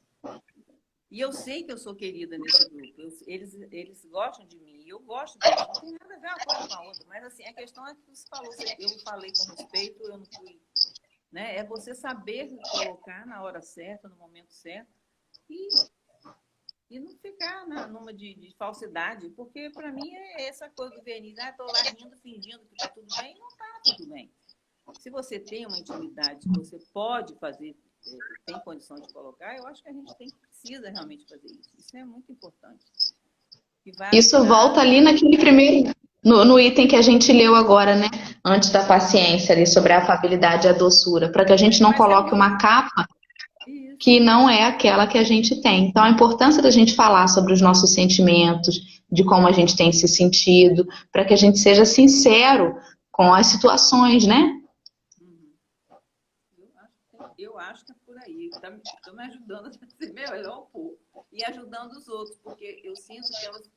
E eu sei que eu sou querida nesse grupo. Eles gostam de mim e eu gosto deles. Não tem nada a ver uma coisa com a outra. Mas assim, a questão é que você falou. Eu falei com respeito, eu não fui... Né? É você saber colocar na hora certa, no momento certo. E não ficar numa de falsidade. Porque para mim é essa coisa do verniz. Estou lá rindo, fingindo que está tudo bem. Não está tudo bem. Se você tem uma intimidade, se você pode fazer... tem condição de colocar, eu acho que a gente precisa realmente fazer isso. Isso é muito importante. Isso volta ali naquele primeiro, no item que a gente leu agora, né? Antes da paciência, ali, sobre a afabilidade e a doçura, para que a gente não coloque uma capa que não é aquela que a gente tem. Então, a importância da gente falar sobre os nossos sentimentos, de como a gente tem se sentido, para que a gente seja sincero com as situações, né? Uhum. Eu acho que é por aí. Está me ajudando a ser melhor um pouco. E ajudando os outros, porque eu sinto que elas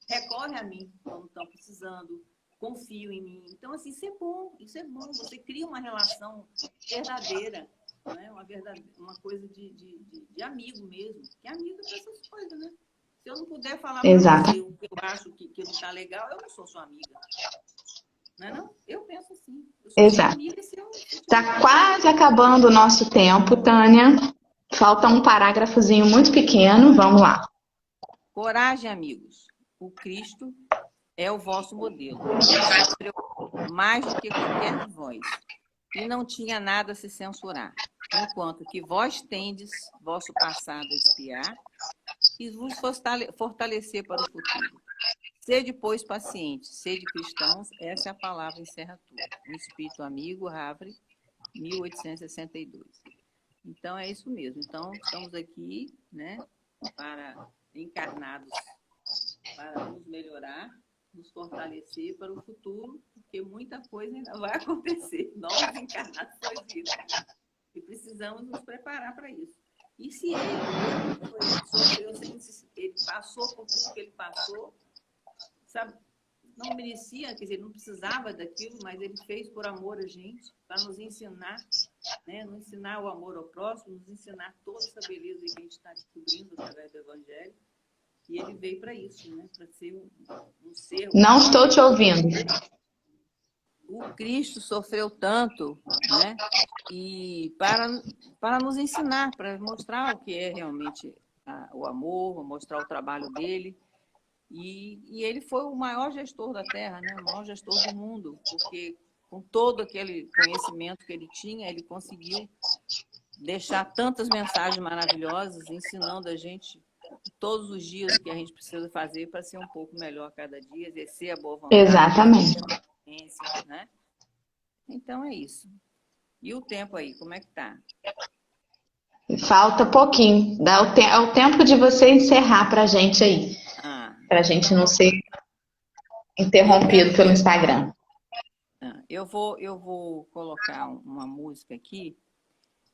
recorrem a mim quando estão precisando, confiam em mim. Então, assim, isso é bom, isso é bom. Você cria uma relação verdadeira, né? Uma coisa de amigo mesmo. Que amigo é essas coisas, né? Se eu não puder falar para Exato. você o que eu acho que não está legal, eu não sou sua amiga. Não é não? Eu penso assim. Eu sou sua Exato. amiga se eu... Está quase acabando o nosso tempo, Tânia. Falta um parágrafozinho muito pequeno. Vamos lá. Coragem, amigos. O Cristo é o vosso modelo. Ele sofreu mais do que qualquer de vós e não tinha nada a se censurar, enquanto que vós tendes vosso passado a espiar e vos fortalecer para o futuro. Sede, pois, pacientes, sede cristãos, essa é a palavra encerra tudo. Um espírito amigo, Havre, 1862. Então, é isso mesmo. Então, estamos aqui, né, para encarnados, para nos melhorar, nos fortalecer para o futuro, porque muita coisa ainda vai acontecer. Novas encarnações e precisamos nos preparar para isso. E se ele passou por tudo que ele passou, sabe, não merecia, quer dizer, não precisava daquilo, mas ele fez por amor a gente, para nos ensinar, né, nos ensinar o amor ao próximo, nos ensinar toda essa beleza que a gente está descobrindo através do Evangelho. E ele veio para isso, né, para ser um ser... Não estou te ouvindo. O Cristo sofreu tanto, né, e para nos ensinar, para mostrar o que é realmente o amor, mostrar o trabalho dele. E ele foi o maior gestor da Terra, né? O maior gestor do mundo, porque com todo aquele conhecimento que ele tinha, ele conseguiu deixar tantas mensagens maravilhosas, ensinando a gente todos os dias o que a gente precisa fazer para ser um pouco melhor a cada dia, exercer a boa vontade, Exatamente. a paciência, né? Então é isso. E o tempo aí, como é que tá? Falta pouquinho. É o tempo de você encerrar para a gente aí. Para a gente não ser interrompido pelo Instagram. Eu vou colocar uma música aqui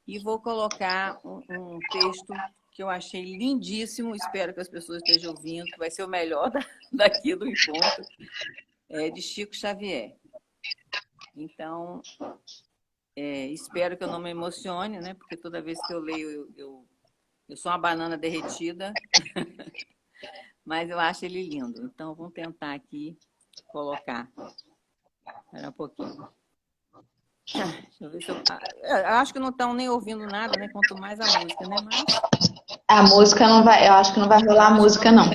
e vou colocar um texto que eu achei lindíssimo, espero que as pessoas estejam ouvindo, que vai ser o melhor daqui do encontro, de Chico Xavier. Então, espero que eu não me emocione, né? Porque toda vez que eu leio, eu sou uma banana derretida, mas eu acho ele lindo. Então, vamos tentar aqui colocar. Espera um pouquinho. Deixa eu ver se eu acho que não estão nem ouvindo nada, né? Quanto mais a música, né? Mas a música não vai, eu acho que não vai rolar a música, não.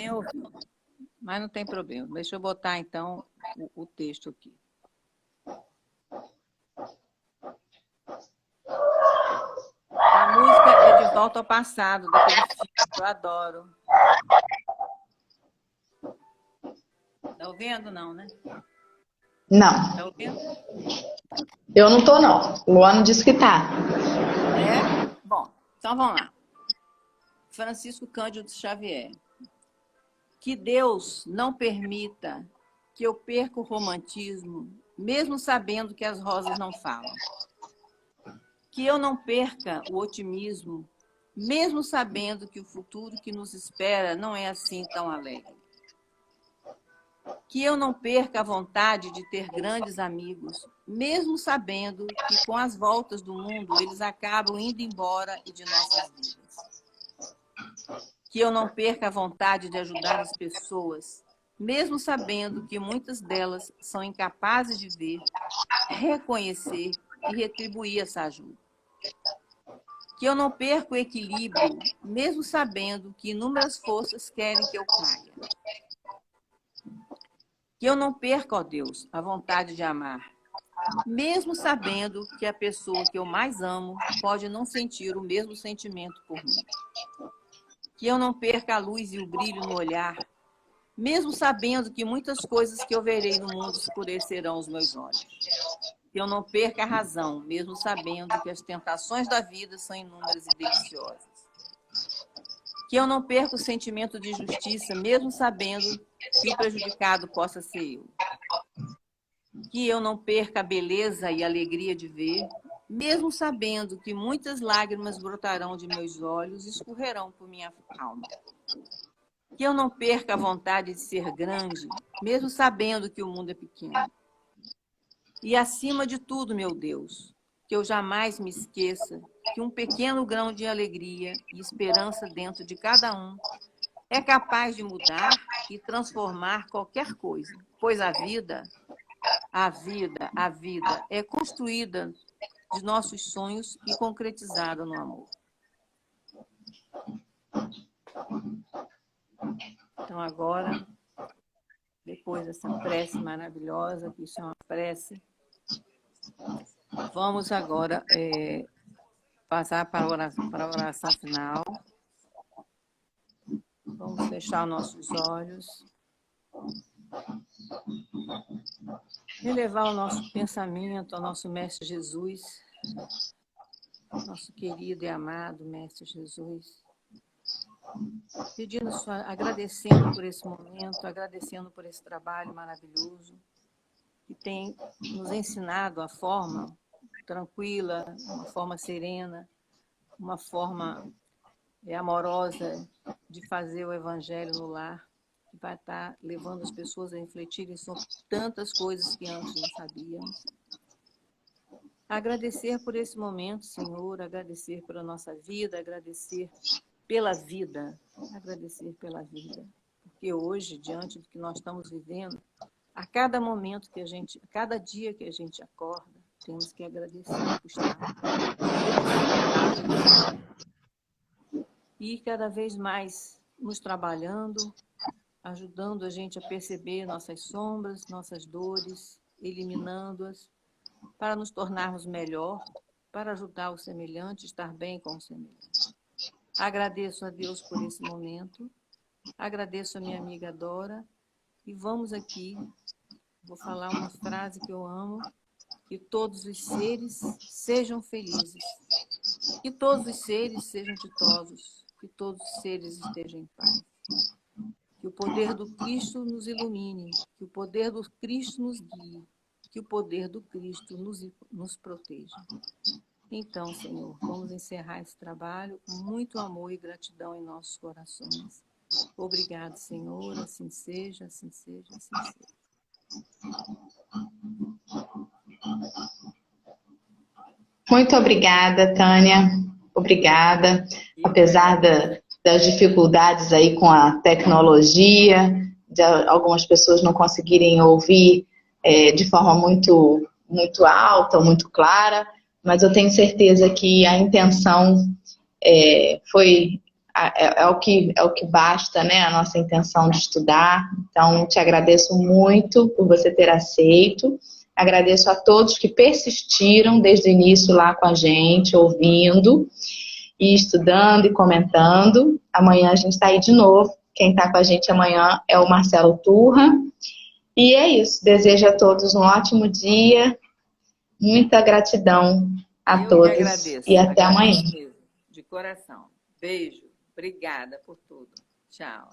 Mas não tem problema. Deixa eu botar, então, o texto aqui. A música é De Volta ao Passado, daquele filme que eu adoro. Tá ouvindo, não, né? Não. Tá ouvindo? Eu não tô, não. O Luano disse que tá. Bom, então vamos lá. Francisco Cândido Xavier. Que Deus não permita que eu perca o romantismo, mesmo sabendo que as rosas não falam. Que eu não perca o otimismo, mesmo sabendo que o futuro que nos espera não é assim tão alegre. Que eu não perca a vontade de ter grandes amigos, mesmo sabendo que com as voltas do mundo eles acabam indo embora e de nossas vidas. Que eu não perca a vontade de ajudar as pessoas, mesmo sabendo que muitas delas são incapazes de ver, reconhecer e retribuir essa ajuda. Que eu não perca o equilíbrio, mesmo sabendo que inúmeras forças querem que eu caia. Que eu não perca, ó Deus, a vontade de amar, mesmo sabendo que a pessoa que eu mais amo pode não sentir o mesmo sentimento por mim. Que eu não perca a luz e o brilho no olhar, mesmo sabendo que muitas coisas que eu verei no mundo escurecerão os meus olhos. Que eu não perca a razão, mesmo sabendo que as tentações da vida são inúmeras e deliciosas. Que eu não perca o sentimento de justiça, mesmo sabendo que o prejudicado possa ser eu. Que eu não perca a beleza e a alegria de ver, mesmo sabendo que muitas lágrimas brotarão de meus olhos e escorrerão por minha alma. Que eu não perca a vontade de ser grande, mesmo sabendo que o mundo é pequeno. E acima de tudo, meu Deus, que eu jamais me esqueça que um pequeno grão de alegria e esperança dentro de cada um é capaz de mudar e transformar qualquer coisa, pois a vida é construída de nossos sonhos e concretizada no amor. Então agora, depois dessa prece maravilhosa, que isso é uma prece, vamos agora passar para a oração final. Vamos fechar nossos olhos. Elevar o nosso pensamento ao nosso Mestre Jesus, nosso querido e amado Mestre Jesus. Pedindo, agradecendo por esse momento, agradecendo por esse trabalho maravilhoso, que tem nos ensinado a forma tranquila, uma forma serena, uma forma amorosa de fazer o Evangelho no lar, que vai estar levando as pessoas a refletirem sobre tantas coisas que antes não sabíamos. Agradecer por esse momento, Senhor, agradecer pela nossa vida, agradecer pela vida, porque hoje, diante do que nós estamos vivendo, a cada momento que a cada dia que a gente acorda, temos que agradecer por estar e cada vez mais nos trabalhando, ajudando a gente a perceber nossas sombras, nossas dores, eliminando-as, para nos tornarmos melhor, para ajudar o semelhante, estar bem com o semelhante. Agradeço a Deus por esse momento, agradeço a minha amiga Dora, e vamos aqui, vou falar uma frase que eu amo, que todos os seres sejam felizes, que todos os seres sejam ditosos, que todos os seres estejam em paz. Que o poder do Cristo nos ilumine, que o poder do Cristo nos guie, que o poder do Cristo nos proteja. Então, Senhor, vamos encerrar esse trabalho com muito amor e gratidão em nossos corações. Obrigado, Senhor, assim seja, assim seja, assim seja. Muito obrigada, Tânia. Obrigada. Apesar das dificuldades aí com a tecnologia, de algumas pessoas não conseguirem ouvir de forma muito, muito alta ou muito clara, mas eu tenho certeza que a intenção é o que basta, né? A nossa intenção de estudar. Então, te agradeço muito por você ter aceito. Agradeço a todos que persistiram desde o início lá com a gente, ouvindo e estudando e comentando. Amanhã a gente está aí de novo. Quem está com a gente amanhã é o Marcelo Turra. E é isso. Desejo a todos um ótimo dia. Muita gratidão a todos. Agradeço, e até amanhã. Mesmo, de coração. Beijo. Obrigada por tudo. Tchau.